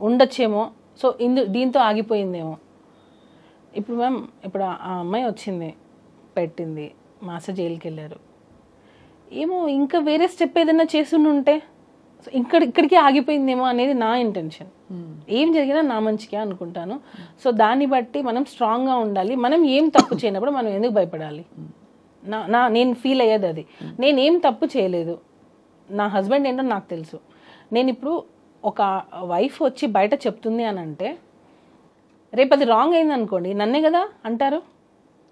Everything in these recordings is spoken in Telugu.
ఉండొచ్చేమో. సో దీంతో ఆగిపోయిందేమో. ఇప్పుడు మ్యామ్ ఇప్పుడు ఆ అమ్మాయి వచ్చింది, పెట్టింది, మాస్టర్ జైలుకి వెళ్ళారు. ఏమో ఇంకా వేరే స్టెప్ ఏదైనా చేస్తుంటే ఇక్కడికి ఆగిపోయిందేమో అనేది నా ఇంటెన్షన్. ఏం జరిగినా నా మంచిగా అనుకుంటాను. సో దాన్ని బట్టి మనం స్ట్రాంగ్గా ఉండాలి. మనం ఏం తప్పు చేయనప్పుడు మనం ఎందుకు భయపడాలి? నేను ఫీల్ అయ్యేది అది. నేనేం తప్పు చేయలేదు, నా హస్బెండ్ ఏంటో నాకు తెలుసు. నేను ఇప్పుడు ఒక వైఫ్ వచ్చి బయట చెప్తుంది అని అంటే రేపు అది రాంగ్ అయింది అనుకోండి, నన్నే కదా అంటారు.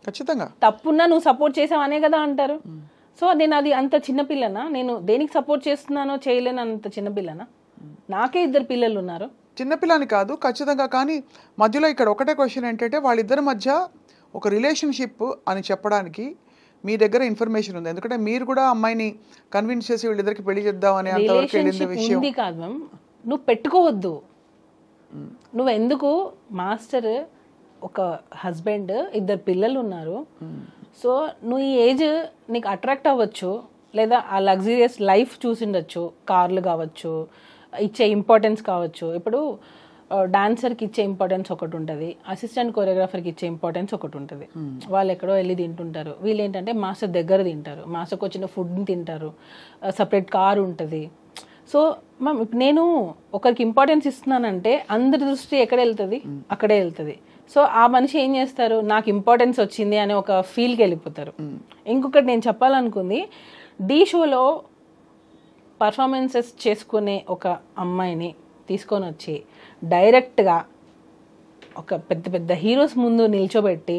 ఖచ్చితంగా తప్పున్నా నువ్వు సపోర్ట్ చేసావనే కదా అంటారు. సో నేను అది అంత చిన్నపిల్లనా? నేను దేనికి సపోర్ట్ చేస్తున్నానో చేయలేను అంత చిన్నపిల్లనా? నాకే 2 పిల్లలు ఉన్నారు. చిన్నపిల్లని కాదు ఖచ్చితంగా. కానీ మధ్యలో ఇక్కడ ఒకటే క్వశ్చన్ ఏంటంటే వాళ్ళిద్దరి మధ్య ఒక రిలేషన్షిప్ అని చెప్పడానికి మీ దగ్గర ఇన్ఫర్మేషన్ ఉంది. ఎందుకంటే మీరు కూడా అమ్మాయిని కన్విన్స్ చేసి వీళ్ళిద్దరికి పెళ్లి చేద్దాం అనే అంతవరకు వెళ్ళింది విషయం ఉంది కాదు మ్యామ్. నువ్వు పెట్టుకోవద్దు. నువ్వు ఎందుకు మాస్టర్ ఒక హస్బెండ్ 2 పిల్లలు ఉన్నారు. సో నువ్వు ఈ ఏజ్ నీకు అట్రాక్ట్ అవ్వచ్చు, లేదా ఆ లగ్జరియస్ లైఫ్ చూసిండొచ్చు, కార్లు కావచ్చు, ఇచ్చే ఇంపార్టెన్స్ కావచ్చు. ఇప్పుడు డాన్సర్కి ఇచ్చే ఇంపార్టెన్స్ ఒకటి ఉంటుంది, అసిస్టెంట్ కొరియోగ్రాఫర్కి ఇచ్చే ఇంపార్టెన్స్ ఒకటి ఉంటుంది. వాళ్ళు ఎక్కడో వెళ్ళి తింటుంటారు, వీళ్ళు ఏంటంటే మాస్టర్ దగ్గర తింటారు, మాస్టర్కి వచ్చిన ఫుడ్ని తింటారు, సపరేట్ కారు ఉంటుంది. సో మ్యామ్ నేను ఒకరికి ఇంపార్టెన్స్ ఇస్తున్నానంటే అందరి దృష్టి ఎక్కడ వెళ్తుంది? అక్కడే వెళ్తుంది. సో ఆ మనిషి ఏం చేస్తారు, నాకు ఇంపార్టెన్స్ వచ్చింది అనే ఒక ఫీల్కి వెళ్ళిపోతారు. ఇంకొకటి నేను చెప్పాలనుకుంది, ఢీ షోలో పర్ఫార్మెన్సెస్ చేసుకునే ఒక అమ్మాయిని తీసుకొని వచ్చి డైరెక్ట్గా ఒక పెద్ద పెద్ద హీరోస్ ముందు నిల్చోబెట్టి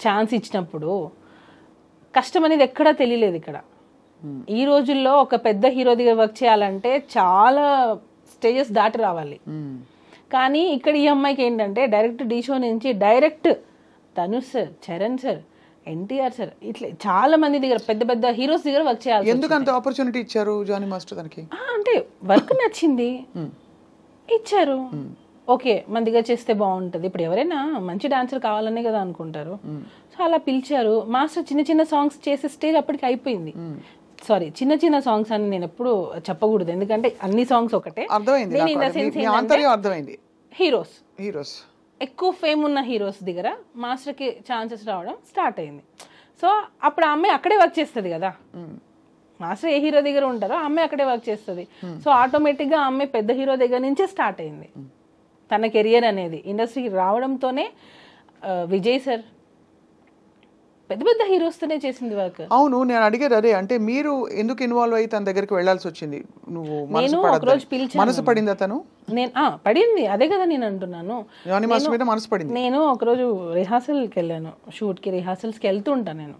ఛాన్స్ ఇచ్చినప్పుడు కష్టం అనేది ఎక్కడా తెలియలేదు. ఇక్కడ ఈ రోజుల్లో ఒక పెద్ద హీరో దగ్గర వర్క్ చేయాలంటే చాలా స్టేజెస్ దాటి రావాలి. కానీ ఇక్కడ ఈ అమ్మాయికి ఏంటంటే డైరెక్ట్ ఢీ షో నుంచి direct Dhanush sir, Charan sir, NTR sir, ఇట్లా చాలా మంది దగ్గర పెద్ద పెద్ద హీరోస్ దగ్గర వర్క్ చేయాలి. ఎందుకు అంత ఆపర్చునిటీ ఇచ్చారు జానీ మాస్టర్ దానికి? అంటే వర్క్ నచ్చింది, ఇచ్చారు. ఓకే మన దగ్గర చేస్తే బాగుంటుంది. ఇప్పుడు ఎవరైనా మంచి డాన్సర్ కావాలనే కదా అనుకుంటారు. సో అలా పిలిచారు. మాస్టర్ చిన్న చిన్న సాంగ్స్ చేసే స్టేజ్ అప్పటికి అయిపోయింది. సారీ, చిన్న చిన్న సాంగ్స్ అని నేను ఎప్పుడు చెప్పకూడదు, ఎందుకంటే అన్ని సాంగ్స్ ఒకటే. అర్థమైంది. హీరోస్ ఎక్కువ ఫేమ్ ఉన్న హీరోస్ దగ్గర మాస్టర్కి ఛాన్సెస్ రావడం స్టార్ట్ అయింది. సో అప్పుడు ఆ అమ్మాయి అక్కడే వర్క్ చేస్తుంది కదా. మాస్టర్ ఏ హీరో దగ్గర ఉంటారో ఆ అమ్మాయి అక్కడే వర్క్ చేస్తుంది. సో ఆటోమేటిక్గా ఆ అమ్మాయి పెద్ద హీరో దగ్గర నుంచే స్టార్ట్ అయింది తన కెరియర్ అనేది. ఇండస్ట్రీకి రావడంతోనే విజయ్ సార్ పెద్ద పెద్ద హీరోస్తోనే చేసింది వర్క్. అవును, నేను అడిగేది అదే. అంటే మీరు ఎందుకు ఇన్వాల్వ్ అయ్యి తన దగ్గరికి వెళ్ళాల్సి వచ్చింది? నువ్వు నేను ఒకరోజు పిలిచాను. మనసు పడిందా తను? నేను పడింది, అదే కదా నేను అంటున్నాను. మనసు పడింది. నేను ఒకరోజు రిహార్సల్కి వెళ్ళాను, షూట్కి రిహార్సల్స్కి వెళ్తూ ఉంటాను. నేను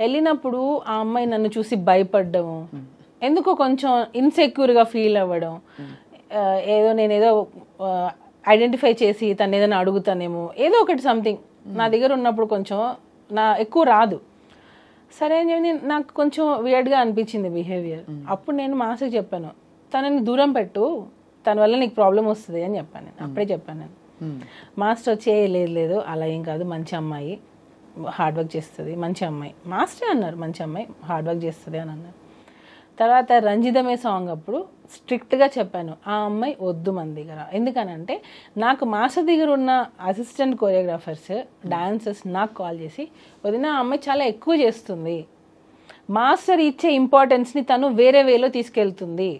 వెళ్ళినప్పుడు ఆ అమ్మాయి నన్ను చూసి భయపడ్డము, ఎందుకో కొంచెం ఇన్సెక్యూర్గా ఫీల్ అవ్వడం, నేనేదో ఐడెంటిఫై చేసి తను ఏదైనా అడుగుతానేమో, ఏదో ఒకటి సంథింగ్ నా దగ్గర ఉన్నప్పుడు కొంచెం ఎక్కువ రాదు. సరే అని చెప్పి నాకు కొంచెం వియర్డ్గా అనిపించింది బిహేవియర్. అప్పుడు నేను మాస్టర్కి చెప్పాను, తనని దూరం పెట్టు, తన వల్ల నీకు ప్రాబ్లం వస్తుంది అని చెప్పాను. నేను అప్పుడే చెప్పాను. నేను మాస్టర్ వచ్చి లేదు అలా ఏం కాదు, మంచి అమ్మాయి, హార్డ్ వర్క్ చేస్తుంది, మంచి అమ్మాయి. మాస్టరే అన్నారు మంచి అమ్మాయి, హార్డ్ వర్క్ చేస్తుంది అని అన్నారు. తర్వాత రంజితమే సాంగ్ అప్పుడు స్ట్రిక్ట్గా చెప్పాను, ఆ అమ్మాయి వద్దు మన దగ్గర. ఎందుకనంటే నాకు మాస్టర్ దగ్గర ఉన్న అసిస్టెంట్ కొరియోగ్రాఫర్స్, డాన్సర్స్ నాకు కాల్ చేసి, వదిన ఆ అమ్మాయి చాలా ఎక్కువ చేస్తుంది, మాస్టర్ ఇచ్చే ఇంపార్టెన్స్ని తను వేరే వేలో తీసుకెళ్తుంది,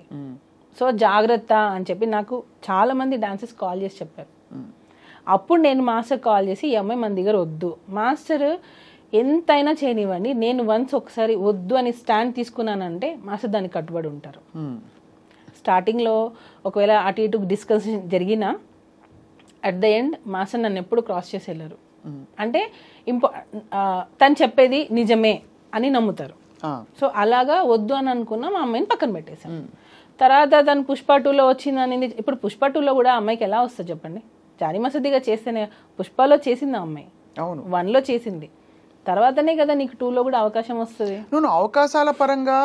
సో జాగ్రత్త అని చెప్పి నాకు చాలామంది డాన్సర్స్ కాల్ చేసి చెప్పారు. అప్పుడు నేను మాస్టర్ కాల్ చేసి, ఈ అమ్మాయి మన దగ్గర వద్దు, మాస్టర్ ఎంతైనా చేయనివ్వండి, నేను వన్స్ ఒకసారి వద్దు అని స్టాండ్ తీసుకున్నానంటే మాస్టర్ దానికి కట్టుబడి ఉంటారు. స్టార్టింగ్లో ఒకవేళ అటు ఇటు డిస్కషన్ జరిగినా అట్ ద ఎండ్ మాస్టర్ నన్ను ఎప్పుడు క్రాస్ చేసి వెళ్ళారు. అంటే తను చెప్పేది నిజమే అని నమ్ముతారు. సో అలాగా వద్దు అని అనుకున్నా మా అమ్మాయిని పక్కన పెట్టేశాం. తర్వాత తను పుష్ప 2లో వచ్చింది అనేది. ఇప్పుడు పుష్ప 2లో కూడా అమ్మాయికి ఎలా వస్తుంది చెప్పండి? జానీ మాస్టర్గా చేస్తేనే. పుష్పలో చేసింది ఆ అమ్మాయి, 1లో చేసింది, తర్వాతనే కదా నీకు 2లో కూడా అవకాశం వస్తుంది. నువ్వు అవకాశాల పరంగా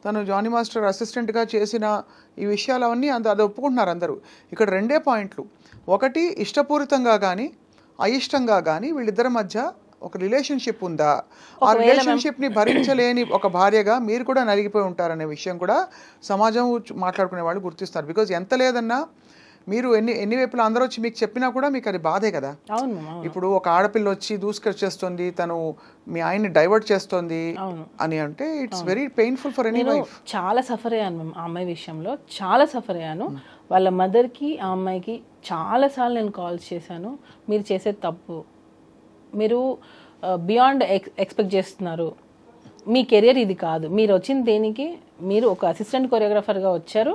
తను జానీ మాస్టర్ అసిస్టెంట్గా చేసిన ఈ విషయాలు అవన్నీ అది ఒప్పుకుంటున్నారు అందరూ. ఇక్కడ 2 పాయింట్లు. ఒకటి, ఇష్టపూరితంగా కానీ అయిష్టంగా కానీ వీళ్ళిద్దరి మధ్య ఒక రిలేషన్షిప్ ఉందా? ఆ రిలేషన్షిప్ని భరించలేని ఒక భార్యగా మీరు కూడా నలిగిపోయి ఉంటారనే విషయం కూడా సమాజం మాట్లాడుకునే వాళ్ళు గుర్తిస్తారు. బికాజ్ ఎంత లేదన్నా మీరు ఎన్ని వైపులా అందరూ వచ్చి మీకు చెప్పినా కూడా మీకు అది బాధే కదా. అవును మ్యామ్, అవును. ఇప్పుడు ఒక ఆడపిల్ల వచ్చి దూసుకొచ్చేస్తుంది, తను మీ ఆయన్ని డైవర్ట్ చేస్తుంది అని అంటే it's very painful for any wife. చాలా సఫర్ అయ్యాను మ్యామ్ ఆ అమ్మాయి విషయంలో, చాలా సఫర్ అయ్యాను. వాళ్ళ మదర్కి ఆ అమ్మాయికి చాలాసార్లు నేను కాల్స్ చేశాను. మీరు చేసేది తప్పు, మీరు బియాండ్ ఎక్స్పెక్ట్ చేస్తున్నారు, మీ కెరియర్ ఇది కాదు, మీరు వచ్చిన దేనికి, మీరు ఒక అసిస్టెంట్ కొరియోగ్రాఫర్గా వచ్చారు,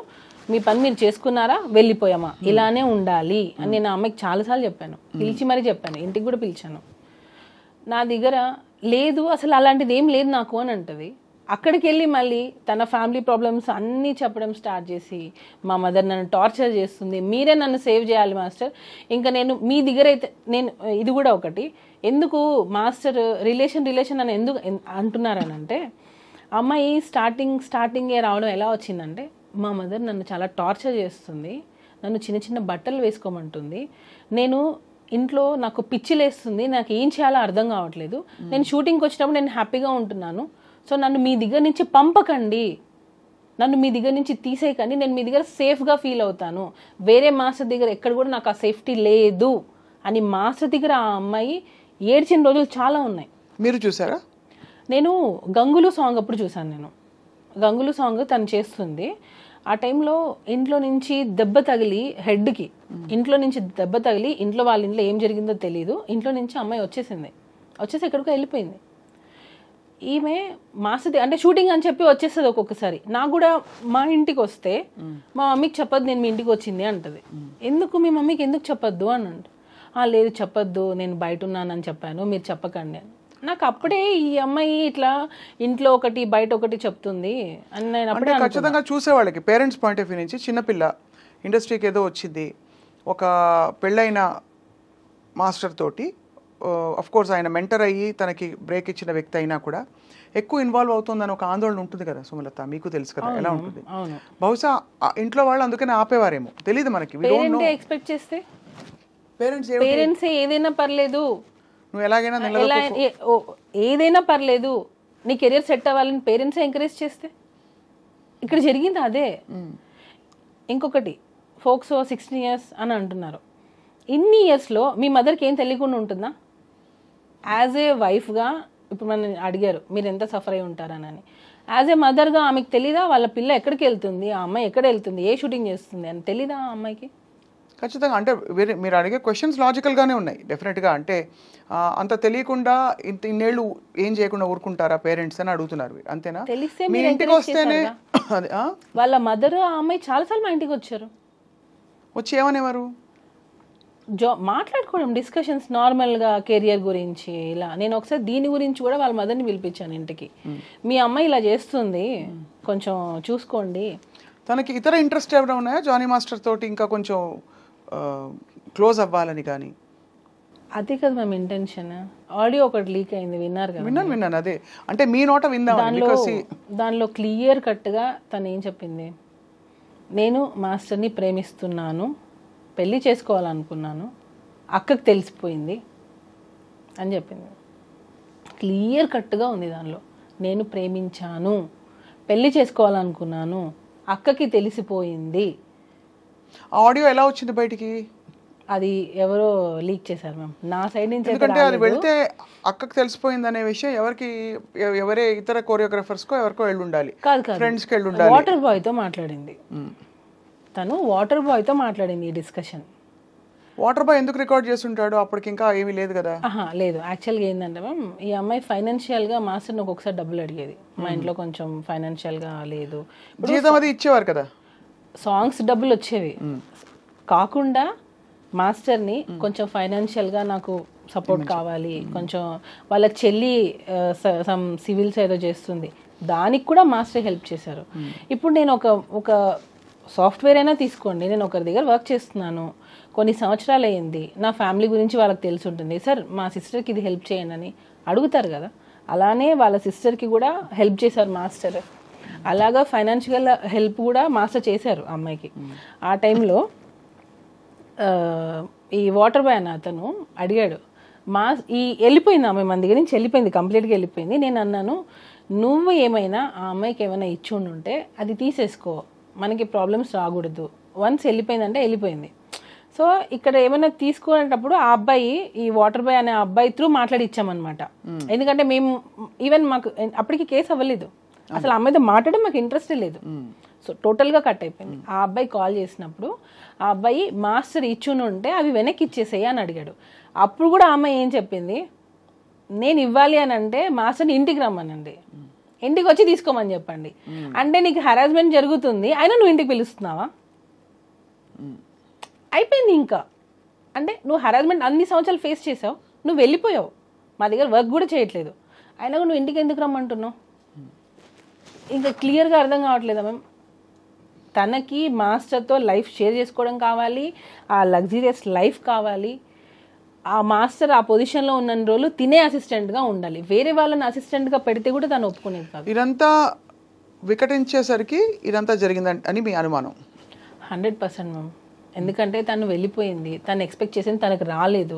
మీ పని మీరు చేసుకున్నారా, వెళ్ళిపోయామా, ఇలానే ఉండాలి అని నేను ఆ అమ్మాయికి చాలాసార్లు చెప్పాను. పిలిచి మరీ చెప్పాను, ఇంటికి కూడా పిలిచాను. నా దగ్గర లేదు అసలు అలాంటిది ఏం లేదు నాకు అని అంటది. అక్కడికి వెళ్ళి మళ్ళీ తన ఫ్యామిలీ ప్రాబ్లమ్స్ అన్నీ చెప్పడం స్టార్ట్ చేసి, మా మదర్ నన్ను టార్చర్ చేస్తుంది, మీరే నన్ను సేవ్ చేయాలి మాస్టర్, ఇంకా నేను మీ దగ్గర అయితే నేను ఇది కూడా ఒకటి, ఎందుకు మాస్టర్ రిలేషన్ అని ఎందుకు అంటున్నారనంటే, అమ్మాయి స్టార్టింగే రావడం ఎలా వచ్చిందంటే, మా మదర్ నన్ను చాలా టార్చర్ చేస్తుంది, నన్ను చిన్న చిన్న బట్టలు వేసుకోమంటుంది, నేను ఇంట్లో నాకు పిచ్చిలేస్తుంది, నాకు ఏం చేయాలో అర్థం కావట్లేదు, నేను షూటింగ్కి వచ్చినప్పుడు నేను హ్యాపీగా ఉంటున్నాను, సో నన్ను మీ దగ్గర నుంచి పంపకండి, నన్ను మీ దగ్గర నుంచి తీసేయకండి, నేను మీ దగ్గర సేఫ్గా ఫీల్ అవుతాను, వేరే మాస్టర్ దగ్గర ఎక్కడ కూడా నాకు ఆ సేఫ్టీ లేదు అని మాస్టర్ దగ్గర ఆ అమ్మాయి ఏడ్చిన రోజులు చాలా ఉన్నాయి. మీరు చూసారా? నేను గంగులు సాంగ్ అప్పుడు చూసాను. నేను గంగులు సాంగ్ తను చేస్తుంది, ఆ టైంలో ఇంట్లో నుంచి దెబ్బ తగిలి హెడ్కి, ఇంట్లో నుంచి దెబ్బ తగిలి ఇంట్లో వాళ్ళ ఇంట్లో ఏం జరిగిందో తెలియదు, ఇంట్లో నుంచి అమ్మాయి వచ్చేసి ఎక్కడికో వెళ్ళిపోయింది. ఈమె మాస్టర్ అంటే షూటింగ్ అని చెప్పి వచ్చేస్తుంది ఒక్కొక్కసారి. నాకు కూడా మా ఇంటికి వస్తే మా మమ్మీకి చెప్పొద్దు నేను మీ ఇంటికి వచ్చింది అంటది. ఎందుకు మీ మమ్మీకి ఎందుకు చెప్పొద్దు అని అంట. లేదు చెప్పొద్దు, నేను బయట ఉన్నానని చెప్పాను, మీరు చెప్పకండి అని. నాకు అప్పుడే ఈ అమ్మాయి ఇట్లా ఇంట్లో ఒకటి బయట ఒకటి చెప్తుంది అని నేను అప్పుడే ఖచ్చితంగా చూసేవాళ్ళకి పేరెంట్స్ పాయింట్ ఆఫ్ వ్యూ నుంచి చిన్నపిల్ల ఇండస్ట్రీకి ఏదో వచ్చింది, ఒక పెళ్ళైన మాస్టర్ తోటి అఫ్ కోర్స్ ఆయన మెంటర్ అయ్యి తనకి బ్రేక్ ఇచ్చిన వ్యక్తి అయినా కూడా ఎక్కువ ఇన్వాల్వ్ అవుతుందని ఒక ఆందోళన ఉంటుంది కదా సుమలత, మీకు తెలుసు కదా ఎలా ఉంటుంది. బహుశా ఇంట్లో వాళ్ళు అందుకనే ఆపేవారేమో, తెలియదు మనకి. ఎక్స్పెక్ట్ చేస్తే పేరెంట్స్ ఏదైనా పర్లేదు, నువ్వు ఎలాగైనా ఏదైనా పర్లేదు, నీ కెరియర్ సెట్ అవ్వాలని పేరెంట్స్ ఎంకరేజ్ చేస్తే, ఇక్కడ జరిగింది అదే. ఇంకొకటి ఫోక్సో 16 years అని అంటున్నారు. ఇన్ని ఇయర్స్లో మీ మదర్కి ఏం తెలియకుండా ఉంటుందా? యాజ్ ఏ వైఫ్గా ఇప్పుడు మనం అడిగారు మీరు ఎంత సఫర్ అయి ఉంటారని, యాజ్ ఏ మదర్గా ఆమెకు తెలీదా వాళ్ళ పిల్ల ఎక్కడికి వెళ్తుంది, ఆ అమ్మాయి ఎక్కడ వెళ్తుంది, ఏ షూటింగ్ చేస్తుంది అని తెలీదా ఆ అమ్మాయికి? ఖచ్చితంగా. అంటే మీరు అడిగే క్వశ్చన్స్ లాజికల్గానే ఉన్నాయి డెఫినెట్గా. అంటే అంత తెలియకుండా ఇన్నేళ్ళు ఏం చేయకుండా ఊరుకుంటారా పేరెంట్స్ అని అడుగుతున్నారు, అంతేనా? తెలిస్తే మీ ఇంటికి వస్తేనే వాళ్ళ మదర్ ఆ అమ్మాయి చాలాసార్లు మా ఇంటికి వచ్చి ఏమనేవారు, మాట్లాడుకోవడం, డిస్కషన్స్ నార్మల్గా కెరియర్ గురించి ఇలా. నేను ఒకసారి దీని గురించి కూడా వాళ్ళ మదర్ని పిలిపించాను ఇంటికి, మీ అమ్మాయి ఇలా చేస్తుంది కొంచెం చూసుకోండి. తనకి ఇతర ఇంట్రెస్ట్ ఏమైనా ఉన్నాయా జానీ మాస్టర్ తోటి ఇంకా కొంచెం క్లోజ్ అవ్వాలని? కానీ అదే కదా మేము ఇంటెన్షన్. ఆడియో ఒకటి లీక్ అయింది, విన్నారు కదా? విన్నాను. అదే అంటే మీ నోట విందాం. దానిలో క్లియర్ కట్గా తను ఏం చెప్పింది, నేను మాస్టర్ని ప్రేమిస్తున్నాను, పెళ్ళి చేసుకోవాలనుకున్నాను, అక్కకి తెలిసిపోయింది అని చెప్పింది. క్లియర్ కట్గా ఉంది దానిలో, నేను ప్రేమించాను, పెళ్ళి చేసుకోవాలనుకున్నాను, అక్కకి తెలిసిపోయింది. ఆడియో ఎలా వచ్చింది బయటికి? అది ఎవరో లీక్ చేశారు మ్యామ్, నా సైడ్ నుంచి. ఎందుకంటే అది వెళ్తే అక్కకి తెలిసిపోయింది అనే విషయం ఎవరే ఇతర కోరియోగ్రాఫర్స్కో ఎవరికో వెళ్ళి ఉండాలి, ఫ్రెండ్స్కి వెళ్ళి ఉండాలి. వాటర్ బాయ్తో మాట్లాడింది తను, వాటర్ బాయ్తో మాట్లాడింది ఈ డిస్కషన్. వాటర్ బాయ్ ఎందుకు రికార్డ్ చేస్తుంటాడు? అప్పటికి ఇంకా ఏమీ లేదు కదా. లేదు, యాక్చువల్గా ఏంటంటే మ్యామ్ ఈ అమ్మాయి ఫైనాన్షియల్గా మాస్టర్ని ఒక్కొక్కసారి డబ్బులు అడిగేది. మా ఇంట్లో కొంచెం ఫైనాన్షియల్గా లేదు, జీతం అది ఇచ్చేవారు కదా, సాంగ్స్ డబ్బులు వచ్చేవి కాకుండా మాస్టర్ని కొంచెం ఫైనాన్షియల్గా నాకు సపోర్ట్ కావాలి, కొంచెం వాళ్ళ చెల్లి సమ్ సివిల్స్ ఏదో చేస్తుంది, దానికి కూడా మాస్టర్ హెల్ప్ చేశారు. ఇప్పుడు నేను ఒక సాఫ్ట్వేర్ అయినా తీసుకోండి, నేను ఒకరి దగ్గర వర్క్ చేస్తున్నాను, కొన్ని సంవత్సరాలు అయ్యింది, నా ఫ్యామిలీ గురించి వాళ్ళకి తెలిసి ఉంటుంది, సార్ మా సిస్టర్కి ఇది హెల్ప్ చేయండి అని అడుగుతారు కదా. అలానే వాళ్ళ సిస్టర్కి కూడా హెల్ప్ చేశారు మాస్టర్. అలాగా ఫైనాన్షియల్ హెల్ప్ కూడా మాస్టర్ చేశారు అమ్మాయికి. ఆ టైంలో ఈ వాటర్ బాయ్ అన్న అతను అడిగాడు, వెళ్ళిపోయింది ఆమె మన దగ్గర నుంచి, వెళ్ళిపోయింది, కంప్లీట్గా వెళ్ళిపోయింది. నేను అన్నాను, నువ్వు ఏమైనా ఆ అమ్మాయికి ఏమైనా ఇచ్చి ఉంటే అది తీసేసుకో, మనకి ప్రాబ్లమ్స్ రాకూడదు, వన్స్ వెళ్ళిపోయిందంటే వెళ్ళిపోయింది. సో ఇక్కడ ఏమైనా తీసుకునేటప్పుడు ఆ అబ్బాయి, ఈ వాటర్ బాయ్ అనే అబ్బాయి త్రూ మాట్లాడి ఇచ్చామన్నమాట. ఎందుకంటే మేము ఈవెన్ మాకు అప్పటికి కేసు అవ్వలేదు, అసలు ఆ అమ్మాయితో మాట్లాడడం మాకు ఇంట్రెస్ట్ లేదు. సో టోటల్గా కట్ అయిపోయింది. ఆ అబ్బాయి కాల్ చేసినప్పుడు ఆ అబ్బాయి మాస్టర్ ఇచ్చుని ఉంటే అవి వెనక్కి ఇచ్చేసేయి అని అడిగాడు. అప్పుడు కూడా ఆ అమ్మాయి ఏం చెప్పింది, నేను ఇవ్వాలి అని అంటే మాస్టర్ని ఇంటికి రమ్మనండి, ఇంటికి వచ్చి తీసుకోమని చెప్పండి. అంటే నీకు హెరాస్మెంట్ జరుగుతుంది, అయినా నువ్వు ఇంటికి పిలుస్తున్నావా? అయిపోయింది ఇంకా. అంటే నువ్వు హెరాస్మెంట్ అన్ని సంవత్సరాలు ఫేస్ చేసావు, నువ్వు వెళ్ళిపోయావు, మా దగ్గర వర్క్ కూడా చేయట్లేదు, అయినా నువ్వు ఇంటికి ఎందుకు రమ్మంటున్నావు? ఇంకా క్లియర్గా అర్థం కావట్లేదా మ్యామ్? తనకి మాస్టర్తో లైఫ్ షేర్ చేసుకోవడం కావాలి, ఆ లగ్జరియస్ లైఫ్ కావాలి. ఆ మాస్టర్ ఆ పొజిషన్లో ఉన్న రోజులు తినే అసిస్టెంట్గా ఉండాలి. వేరే వాళ్ళని అసిస్టెంట్గా పెడితే కూడా తను ఒప్పుకునేది కాదు. ఇదంతా వికటించేసరికి ఇదంతా జరిగిందని మీ అనుమానం? 100% మ్యామ్. ఎందుకంటే తను వెళ్ళిపోయింది, తను ఎక్స్పెక్ట్ చేసింది తనకు రాలేదు.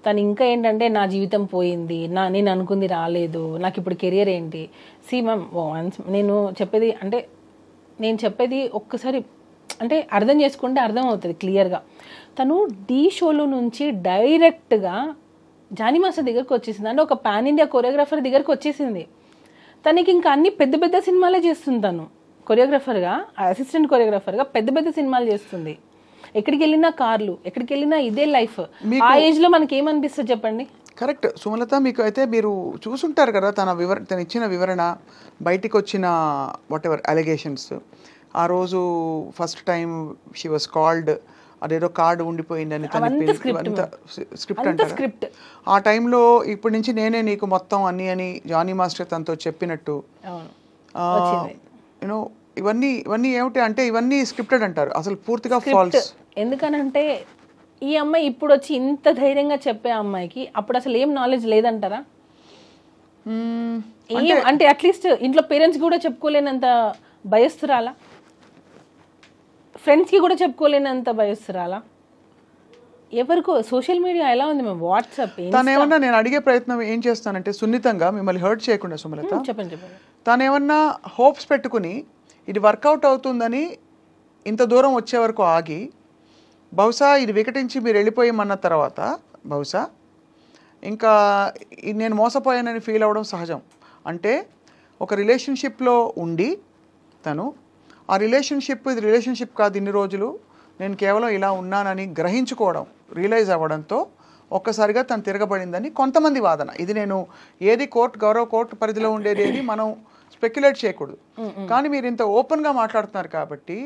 తను ఇంకా ఏంటంటే నా జీవితం పోయింది, నేను అనుకుంది రాలేదు, నాకు ఇప్పుడు కెరియర్ ఏంటి? సి మ్యామ్, నేను చెప్పేది ఒక్కసారి అంటే అర్థం చేసుకుంటే అర్థం అవుతుంది క్లియర్గా. తను ఢీ షోలో నుంచి డైరెక్ట్గా జానీ మాస్టర్ దగ్గరకు వచ్చేసింది. అంటే ఒక పాన్ ఇండియా కొరియోగ్రాఫర్ దగ్గరకు వచ్చేసింది. తనకి ఇంకా అన్ని పెద్ద పెద్ద సినిమాలే చేస్తుంది. తను కొరియోగ్రాఫర్గా, అసిస్టెంట్ కొరియోగ్రాఫర్గా పెద్ద పెద్ద సినిమాలు చేస్తుంది. ఎక్కడికి వెళ్ళినా కార్లు, ఎక్కడికి వెళ్ళినా ఇదే లైఫ్. ఆ ఏజ్లో మనకి ఏమనిపిస్తుంది చెప్పండి? కరెక్ట్ సుమలత, మీకు అయితే మీరు చూసుంటారు కదా తను ఇచ్చిన వివరణ, బయటికి వచ్చిన వాట్ ఎవర్ అలిగేషన్స్. ఆ రోజు first time she was called, అదేదో కార్డు ఉండిపోయిందని స్క్రిప్ట్ అంటారు. ఆ టైంలో ఇప్పటి నుంచి నేనే నీకు మొత్తం అన్ని అని జానీ మాస్టర్ తనతో చెప్పినట్టు, యూనో ఇవన్నీ ఏమిటి అంటే ఇవన్నీ స్క్రిప్టెడ్ అంటారు, అసలు పూర్తిగా ఫాల్స్. ఎందుకనంటే ఈ అమ్మాయి ఇప్పుడు వచ్చి ఇంత ధైర్యంగా చెప్పే అమ్మాయికి అప్పుడు అసలు ఏం నాలెడ్జ్ లేదంటారా? అంటే అట్లీస్ట్ ఇంట్లో పేరెంట్స్ కూడా చెప్పుకోలేనంత భయస్తురాలా? ఫ్రెండ్స్కి కూడా చెప్పుకోలేనంత భయస్తురాలా? ఎవరికో సోషల్ మీడియా ఎలా ఉంది మేము, వాట్సాప్. తనేమన్నా, నేను అడిగే ప్రయత్నం ఏం చేస్తానంటే సున్నితంగా మిమ్మల్ని హర్ట్ చేయకుండా సుమలత, చెప్పండి. తనేమన్నా హోప్స్ పెట్టుకుని ఇది వర్కౌట్ అవుతుందని ఇంత దూరం వచ్చే వరకు ఆగి, బహుశా ఇది వికటించి మీరు వెళ్ళిపోయామన్న తర్వాత బహుశా ఇంకా నేను మోసపోయానని ఫీల్ అవ్వడం సహజం. అంటే ఒక రిలేషన్షిప్లో ఉండి తను ఆ ఇది రిలేషన్షిప్ కాదు, ఇన్ని రోజులు నేను కేవలం ఇలా ఉన్నానని గ్రహించుకోవడం, రియలైజ్ అవ్వడంతో ఒక్కసారిగా తను తిరగబడిందని కొంతమంది వాదన. ఇది నేను గౌరవ కోర్టు పరిధిలో ఉండేది ఏది మనం స్పెక్యులేట్ చేయకూడదు. కానీ మీరు ఇంత ఓపెన్గా మాట్లాడుతున్నారు కాబట్టి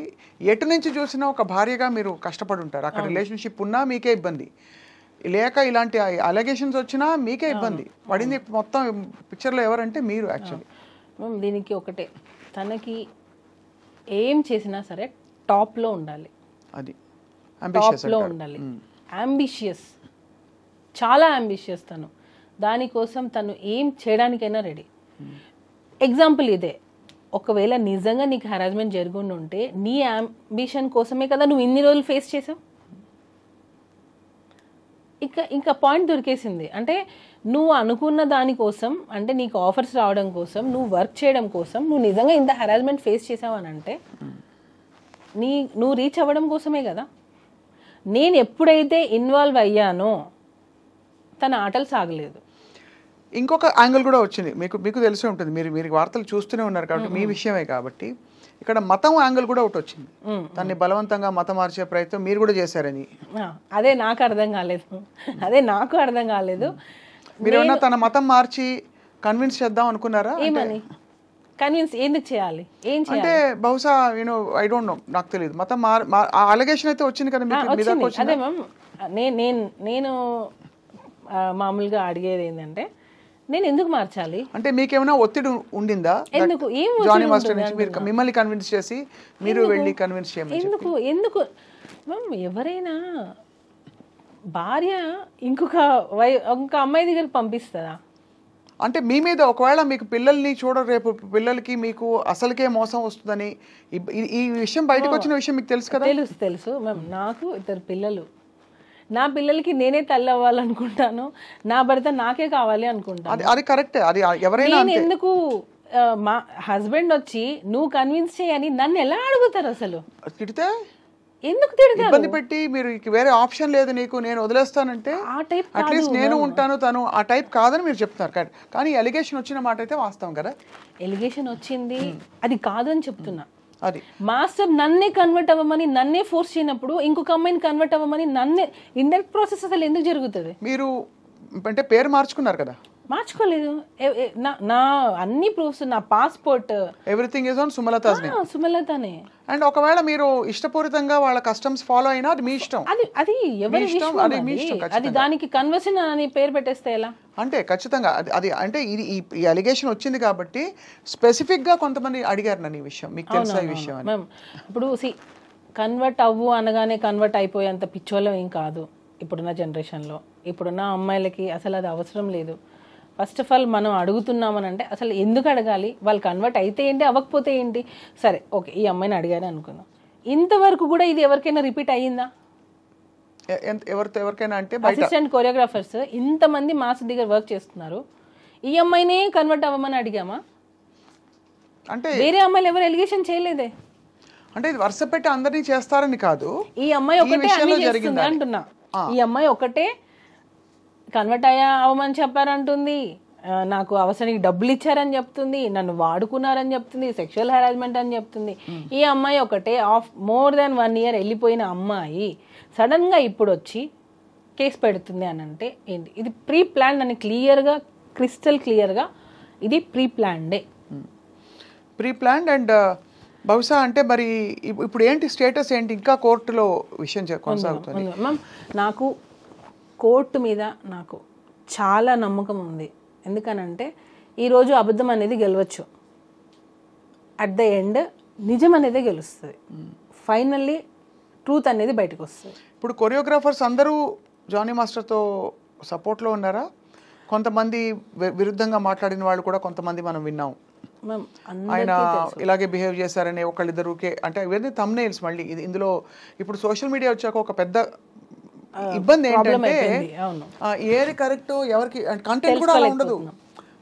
ఎటు నుంచి చూసినా ఒక భార్యగా మీరు కష్టపడి ఉంటారు. అక్కడ రిలేషన్షిప్ ఉన్నా మీకే ఇబ్బంది, లేక ఇలాంటి అలిగేషన్స్ వచ్చినా మీకే ఇబ్బంది పడింది. మొత్తం పిక్చర్లో ఎవరంటే మీరు. యాక్చువల్లీ దీనికి ఒకటే, తనకి ఏం చేసినా సరే టాప్లో ఉండాలి, అది టాప్లో ఉండాలి. అంబిషియస్, చాలా అంబిషియస్ తను. దానికోసం తను ఏం చేయడానికైనా రెడీ. ఎగ్జాంపుల్ ఇదే, ఒకవేళ నిజంగా నీకు హెరాస్మెంట్ జరుగుండి ఉంటే నీ అంబిషన్ కోసమే కదా నువ్వు ఇన్ని రోజులు ఫేస్ చేసావు. ఇంకా పాయింట్ దొరికేసింది. అంటే నువ్వు అనుకున్న దానికోసం, అంటే నీకు ఆఫర్స్ రావడం కోసం, నువ్వు వర్క్ చేయడం కోసం నువ్వు నిజంగా ఇంత హెరాస్మెంట్ ఫేస్ చేసావు అని అంటే నువ్వు రీచ్ అవ్వడం కోసమే కదా. నేను ఎప్పుడైతే ఇన్వాల్వ్ అయ్యానో తన ఆటలు సాగలేదు. ఇంకొక యాంగిల్ కూడా వచ్చింది, మీకు తెలిసే ఉంటుంది, మీరు వార్తలు చూస్తూనే ఉన్నారు కాబట్టి మీ విషయమే కాబట్టి. ఇక్కడ మతం యాంగిల్ కూడా ఒకటి వచ్చింది, తన్ని బలవంతంగా మతం మార్చే ప్రయత్నం మీరు కూడా చేశారని. అదే నాకు అర్థం కాలేదు. మీరు ఏమన్నా తన మతం మార్చి కన్విన్స్ చేద్దాం అనుకున్నారా? ఏమని కన్విన్స్ ఎందుకు చేయాలి? ఏం చేయాలి అంటే బహుశా ఐ డోంట్ నో, నాకు తెలియదు. మతం అలిగేషన్ అయితే వచ్చింది కదా మీకు. అదే మ్యామ్, నేను మామూలుగా అడిగేది ఏంటంటే నేను ఎందుకు మార్చాలి అంటే మీకేమైనా ఒత్తిడి ఉండిందా? ఎందుకు? ఏం జానీ మాస్టర్ నుంచి మీరు మిమ్మల్ని కన్విన్స్ చేసి మీరు వెళ్ళి కన్విన్స్ చేయమని ఎందుకు మ్యామ్? ఎవరైనా భార్య ఇంకొక అమ్మాయి దగ్గరికి పంపిస్తుందా? అంటే మీ మీద ఒకవేళ మీకు పిల్లల్ని రేపు పిల్లలకి మీకు అసలుకే మోసం వస్తుందని ఈ విషయం బయటకు వచ్చిన విషయం మీకు తెలుసు కదా? తెలుసు మ్యామ్. నాకు 2 పిల్లలు, నా పిల్లలకి నేనే తల్లి అవ్వాలనుకుంటాను, నా భర్త నాకే కావాలి అనుకుంటాను. అది కరెక్టే. అది ఎవరైనా నేను ఎందుకు మా హస్బెండ్ వచ్చి నువ్వు కన్విన్స్ చేయని నన్ను ఎలా అడుగుతారు? అసలు తిడితే ఎందుకు తిడతారు? ఇబ్బంది పెట్టి మీరు వేరే ఆప్షన్ లేదు నీకు, నేను వదిలేస్తానంటే ఆ టైప్ అట్లీస్ట్ నేను ఉంటాను, తను ఆ టైప్ కాదని మీరు చెప్తున్నారు. కానీ ఎలిగేషన్ వచ్చిన మాట అయితే వాస్తవం కదా. ఎలిగేషన్ వచ్చింది, అది కాదు అని చెప్తున్నా. అది మాస్టర్ నన్నే కన్వర్ట్ అవ్వమని, నన్నే ఫోర్స్ చేయనప్పుడు ఇంకొక అమ్మాయిని కన్వర్ట్ అవ్వమని నన్నే, ఇండైరెక్ట్ ప్రాసెస్ అసలు ఎందుకు జరుగుతుంది? మీరు అంటే పేరు మార్చుకున్నారు కదా. మార్చుకోలేదు. నా అన్ని ప్రూఫ్స్, నా passport, everything is on Sumalatha's name. సుమలతనే. అండ్ ఒకవేళ మీరు ఇష్టపూరితంగా వాళ్ళ కస్టమ్స్ ఫాలో అయినా అది మీ ఇష్టం. అది ఎవరి ఇష్టం, అది దానికి కన్వర్షన్ అని పేరు పెట్టేస్తే ఎలా? అంటే ఖచ్చితంగా అది అంటే ఇది ఈ అలిగేషన్ వచ్చింది కాబట్టి స్పెసిఫిక్ గా కొంతమంది అడిగారు నన్ను ఈ విషయం, మీకు తెలుసా ఈ విషయం అని. ఇప్పుడు కన్వర్ట్ అవ్వు అనగానే కన్వర్ట్ అయిపోయేంత పిచ్చోళ్ళం ఏం కాదు ఇప్పుడున్న జనరేషన్లో. ఇప్పుడున్న అమ్మాయిలకి అసలు అది అవసరం లేదు. ఫస్ట్ ఆఫ్ ఆల్ మనం అడుగుతున్నామని అంటే అసలు ఎందుకు అడగాలి? వాళ్ళు కన్వర్ట్ అయితే ఏంటి, అవ్వకపోతే ఏంటి? సరే ఓకే, ఈ అమ్మాయిని అడిగానే అనుకుందాం. ఇంతవరకు కూడా ఇది ఎవరికైనా రిపీట్ అయ్యిందా? ఎవరికైనా అంటే అసిస్టెంట్ కొరియోగ్రాఫర్స్ ఇంతమంది మాస్ దగ్గర వర్క్ చేస్తున్నారు, ఈ అమ్మాయినే కన్వర్ట్ అవ్వమని అడిగామా? అంటే వేరే అమ్మాయిలు ఎవరు ఎలిగేషన్ చేయలేదే. అంటే ఇది వరుస పెట్టి అందరినీ చేస్తారని కాదు, ఈ అమ్మాయి ఒకటే అన్ని చేస్తుంది అంటున్నా. ఈ అమ్మాయి ఒకటే కన్వర్ట్ అవ్వమని చెప్పారంటుంది, నాకు అవసరానికి డబ్బులు ఇచ్చారని చెప్తుంది, నన్ను వాడుకున్నారని చెప్తుంది, సెక్షువల్ హెరాస్మెంట్ అని చెప్తుంది. ఈ అమ్మాయి ఒకటే మోర్ దాన్ 1 year వెళ్ళిపోయిన అమ్మాయి సడన్ గా ఇప్పుడు వచ్చి కేసు పెడుతుంది అని అంటే ఏంటి? ఇది ప్రీ ప్లాన్ అని క్లియర్గా, క్రిస్టల్ క్లియర్గా ఇది ప్రీ ప్లాన్డే. Pre planned. అండ్ బహుశా అంటే మరి ఇప్పుడు ఏంటి స్టేటస్ ఏంటి? ఇంకా కోర్టులో విషయం కొనసాగుతుంది మ్యామ్. నాకు కోర్టు మీద నాకు చాలా నమ్మకం ఉంది. ఎందుకనంటే ఈరోజు అబద్ధం అనేది గెలవచ్చు, అట్ ద ఎండ్ నిజం అనేది గెలుస్తుంది. ఫైనల్లీ ట్రూత్ అనేది బయటకు వస్తుంది. ఇప్పుడు కొరియోగ్రాఫర్స్ అందరూ జానీ మాస్టర్తో సపోర్ట్లో ఉన్నారా? కొంతమంది విరుద్ధంగా మాట్లాడిన వాళ్ళు కూడా కొంతమంది మనం విన్నాం. ఆయన ఇలాగే బిహేవ్ చేశారని ఒకళ్ళిద్దరుకే, అంటే ఇవన్నీ థంబ్నెయిల్స్. మళ్ళీ ఇందులో ఇప్పుడు సోషల్ మీడియా వచ్చాక ఒక పెద్ద ఇబ్బంది ఏంటంటే ఏది కరెక్ట్ ఎవరికి కంటెంట్ కూడా అలా ఉండదు,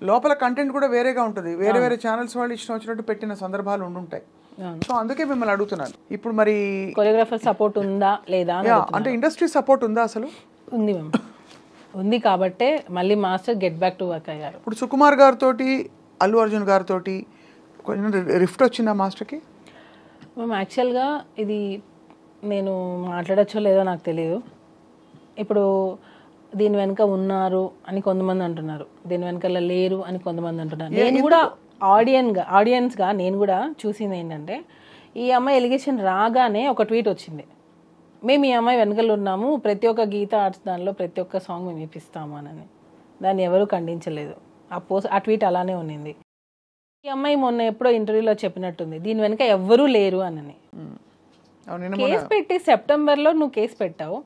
లోపల కంటెంట్ కూడా వేరేగా ఉంటుంది. వేరే వేరే ఛానల్స్ వాళ్ళు ఇష్టం వచ్చినట్టు పెట్టిన సందర్భాలు ఉండుంటాయి. సో అందుకే మిమ్మల్ని అడుగుతున్నాను. ఇప్పుడు మరి కొరియోగ్రాఫర్ సపోర్ట్ ఉందా లేదా అంటే ఇండస్ట్రీ సపోర్ట్ ఉందా? అసలు ఉంది మ్యామ్, ఉంది. కాబట్టే మళ్ళీ master get back to work అయ్యారు. ఇప్పుడు సుకుమార్ గారితో, అల్లు అర్జున్ గారితో కొంచెం రిఫ్ట్ వచ్చిందా మాస్టర్కి? మ్యామ్ యాక్చువల్గా ఇది నేను మాట్లాడచ్చో లేదో నాకు తెలియదు. ఇప్పుడు దీని వెనక ఉన్నారు అని కొంతమంది అంటున్నారు, దీని వెనకాల లేరు అని కొంతమంది అంటున్నారు. నేను కూడా ఆడియన్స్గా నేను కూడా చూసింది ఏంటంటే, ఈ అమ్మాయి ఎలిగేషన్ రాగానే ఒక ట్వీట్ వచ్చింది, మేము ఈ అమ్మాయి వెనకాల ఉన్నాము, ప్రతి ఒక్క గీత ఆర్ట్స్ దానిలో ప్రతి ఒక్క సాంగ్ మేము ఇప్పిస్తాము అని. దాన్ని ఎవరూ ఖండించలేదు. ఆ ట్వీట్ అలానే ఉన్నింది. ఈ అమ్మాయి మొన్న ఎప్పుడో ఇంటర్వ్యూలో చెప్పినట్టుంది, దీని వెనక ఎవ్వరూ లేరు అని. కేసు పెట్టి సెప్టెంబర్లో నువ్వు కేసు పెట్టావు,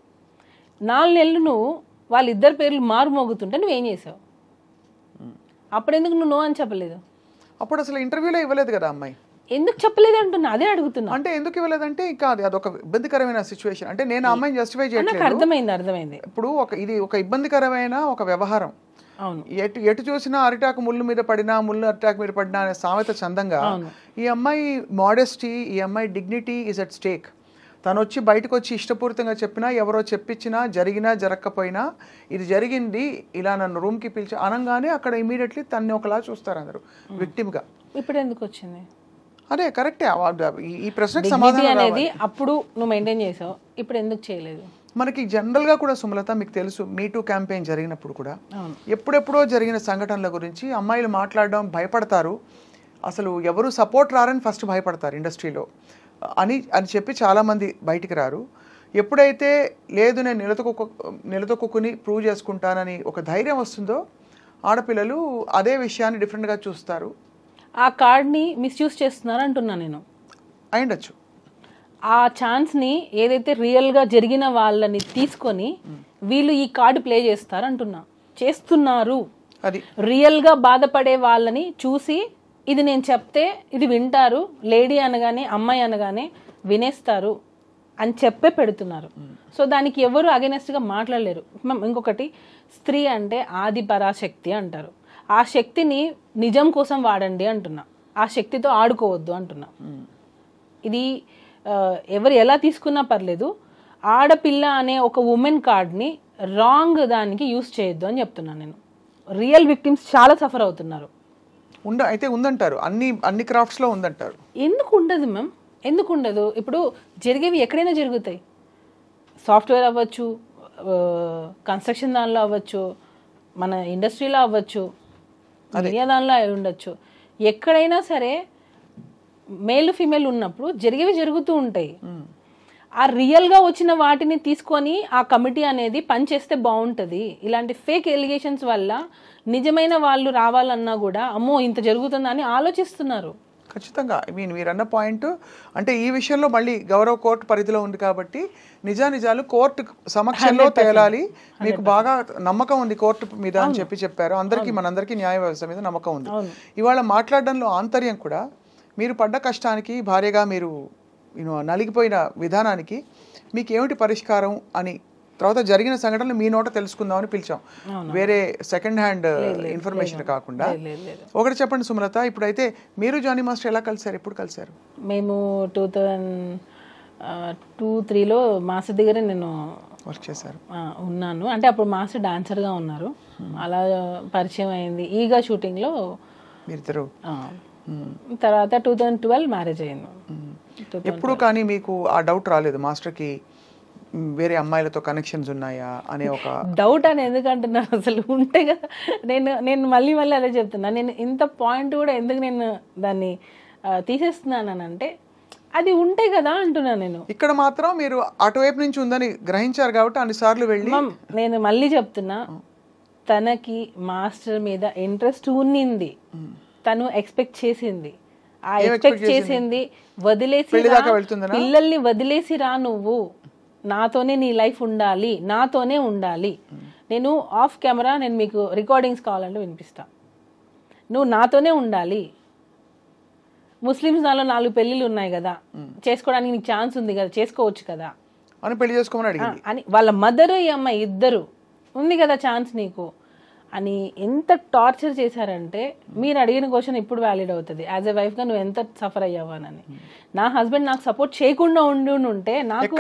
4 నెలలు నువ్వు వాళ్ళిద్దరు పేర్లు మారుమోగుతుంటే నువ్వేం చేసావు? అప్పుడు ఎందుకు నువ్వు నో అని చెప్పలేదు? అప్పుడు అసలు ఇంటర్వ్యూలో ఇవ్వలేదు కదా అమ్మాయి. ఎందుకు చెప్పలేదు అంటున్నా, అదే అడుగుతున్నా. అంటే ఎందుకు ఇవ్వలేదంటే ఇంకా అదొక ఇబ్బందికరమైన సిచ్యువేషన్. అంటే నేను ఆ అమ్మాయిని జస్టిఫై చేయట్లేదు. అర్థమైంది. ఇప్పుడు ఇది ఒక ఇబ్బందికరమైన ఒక వ్యవహారం. అవును, ఎటు చూసినా అరిటాకు ముళ్ళు మీద పడినా, ముళ్ళు అరిటాకు మీద పడినా అనే సామెత చందంగా ఈ అమ్మాయి మోడెస్టీ, ఈ అమ్మాయి డిగ్నిటీ ఈజ్ అట్ స్టేక్. తను వచ్చి బయటకు వచ్చి ఇష్టపూరితంగా చెప్పినా, ఎవరో చెప్పించినా, జరిగినా జరగకపోయినా ఇది జరిగింది, ఇలా నన్ను రూమ్కి పిలిచి అనగానే అక్కడ ఇమీడియట్లీ తన్ని ఒకలా చూస్తారు అందరూ విక్టిమ్గా. ఇప్పుడు ఎందుకు వచ్చింది? అదే కరెక్టే. ఈ ప్రశ్నకు సమాధానం అనేది అప్పుడు నువ్వు మెయింటైన్ చేసావు, ఇప్పుడు ఎందుకు చేయలేదు? మనకి జనరల్గా కూడా సుమలత మీకు తెలుసు, మీటూ క్యాంపెయిన్ జరిగినప్పుడు కూడా ఎప్పుడెప్పుడో జరిగిన సంఘటనల గురించి అమ్మాయిలు మాట్లాడడం భయపడతారు. అసలు ఎవరు సపోర్ట్ రారని ఫస్ట్ భయపడతారు ఇండస్ట్రీలో అని చెప్పి చాలామంది బయటికి రారు. ఎప్పుడైతే లేదు నేను నిలదొక్కుని ప్రూవ్ చేసుకుంటానని ఒక ధైర్యం వస్తుందో ఆడపిల్లలు అదే విషయాన్ని డిఫరెంట్గా చూస్తారు. ఆ కార్డ్ని మిస్యూజ్ చేస్తున్నారు అంటున్నా నేను. అయిండొచ్చు. ఆ ఛాన్స్ని ఏదైతే రియల్గా జరిగిన వాళ్ళని తీసుకొని వీళ్ళు ఈ కార్డు ప్లే చేస్తున్నారు. అది రియల్గా బాధపడే వాళ్ళని చూసి ఇది నేను చెప్తే ఇది వింటారు, లేడీ అనగానే అమ్మాయి అనగానే వినేస్తారు అని చెప్పే పెడుతున్నారు. సో దానికి ఎవరు అగెనెస్ట్గా మాట్లాడలేరు. ఇంకొకటి, స్త్రీ అంటే ఆది పరాశక్తి అంటారు. ఆ శక్తిని నిజం కోసం వాడండి అంటున్నా, ఆ శక్తితో ఆడుకోవద్దు అంటున్నా. ఇది ఎవరు ఎలా తీసుకున్నా పర్లేదు, ఆడపిల్ల అనే ఒక ఉమెన్ కార్డ్ని రాంగ్ దానికి యూస్ చేయొద్దు అని చెప్తున్నాను నేను. రియల్ విక్టిమ్స్ చాలా సఫర్ అవుతున్నారు. అయితే ఉందంటారు, అన్ని క్రాఫ్ట్స్లో ఉందంటారు. ఎందుకు ఉండదు మ్యామ్, ఎందుకు ఉండదు? ఇప్పుడు జరిగేవి ఎక్కడైనా జరుగుతాయి. సాఫ్ట్వేర్ అవ్వచ్చు, కన్స్ట్రక్షన్ దానిలో అవ్వచ్చు, మన ఇండస్ట్రీలో అవ్వచ్చు, మీడియా దానిలో అయి ఉండొచ్చు. ఎక్కడైనా సరే మేల్ ఫీమేల్ ఉన్నప్పుడు జరిగేవి జరుగుతూ ఉంటాయి. ఆ రియల్గా వచ్చిన వాటిని తీసుకొని ఆ కమిటీ అనేది పనిచేస్తే బాగుంటుంది. ఇలాంటి ఫేక్ ఎలిగేషన్స్ వల్ల నిజమైన వాళ్ళు రావాలన్నా కూడా అమ్మో ఇంత జరుగుతుందని ఆలోచిస్తున్నారు. ఖచ్చితంగా. మీరు అన్న పాయింట్ అంటే ఈ విషయంలో మళ్ళీ గౌరవ కోర్టు పరిధిలో ఉంది కాబట్టి నిజాలు కోర్టు సమక్షంలో తేలాలి. మీకు బాగా నమ్మకం ఉంది కోర్టు మీద అని చెప్పారు. మనందరికీ న్యాయ వ్యవస్థ మీద నమ్మకం ఉంది. ఇవాళ మాట్లాడడంలో ఆంతర్యం కూడా మీరు పడ్డ కష్టానికి, భార్యగా మీరు నలిగిపోయిన విధానానికి మీకు ఏమిటి పరిష్కారం అని తర్వాత జరిగిన సంఘటనలు మీ నోట తెలుసుకుందామని పిలిచాం. వేరే సెకండ్ హ్యాండ్ ఇన్ఫర్మేషన్ కాకుండా. ఒకటి చెప్పండి సుమలత, ఇప్పుడైతే మీరు జానీ మాస్టర్ ఎలా కలిసారు, ఎప్పుడు కలిసారు? మేము 2002-03లో మాస్టర్ దగ్గర నేను వర్క్ చేశారు ఉన్నాను. అంటే అప్పుడు మాస్టర్ డాన్సర్గా ఉన్నారు. అలా పరిచయం అయింది. ఈగా షూటింగ్లో మీరిద్దరు. తర్వాత 2012 మ్యారేజ్ అయింది. ఎప్పుడు కానీ మీకు ఆ డౌట్ రాలేదు మాస్టర్కి వేరే కనెక్షన్స్ ఉన్నాయా అనే ఒక డౌట్ అని ఎందుకంటున్నాను? అసలు ఉంటే కదా. నేను మళ్ళీ అదే చెప్తున్నా. నేను ఇంత పాయింట్ కూడా ఎందుకు నేను దాన్ని తీసేస్తున్నానంటే అది ఉంటే కదా అంటున్నా. నేను ఇక్కడ మాత్రం మీరు అటువైపు నుంచి ఉందని గ్రహించారు కాబట్టి అన్నిసార్లు వెళ్ళి. నేను మళ్ళీ చెప్తున్నా, తనకి మాస్టర్ మీద ఇంట్రెస్ట్ ఉన్నింది, తను ఎక్స్పెక్ట్ చేసింది. ఆ ఎక్స్పెక్ట్ చేసింది వదిలేసి పిల్లల్ని వదిలేసి రా, నువ్వు నాతోనే నీ లైఫ్ ఉండాలి, నాతోనే ఉండాలి. నేను ఆఫ్ కెమెరా నేను మీకు రికార్డింగ్స్ కావాలంటే వినిపిస్తా. నువ్వు నాతోనే ఉండాలి. ముస్లిమ్స్ దానిలో 4 పెళ్ళిళ్ళు ఉన్నాయి కదా, చేసుకోవడానికి నీకు ఛాన్స్ ఉంది కదా, చేసుకోవచ్చు కదా అని పెళ్లి చేసుకోమని అని వాళ్ళ మదరు ఈ అమ్మాయి ఇద్దరు ఉంది కదా ఛాన్స్ నీకు అని ఎంత టార్చర్ చేశారంటే, మీరు అడిగిన క్వశ్చన్ ఇప్పుడు వ్యాలిడ్ అవుతుంది. యాజ్ ఎ వైఫ్గా నువ్వు ఎంత సఫర్ అయ్యావానని. నా హస్బెండ్ నాకు సపోర్ట్ చేయకుండా ఉంటే నాకు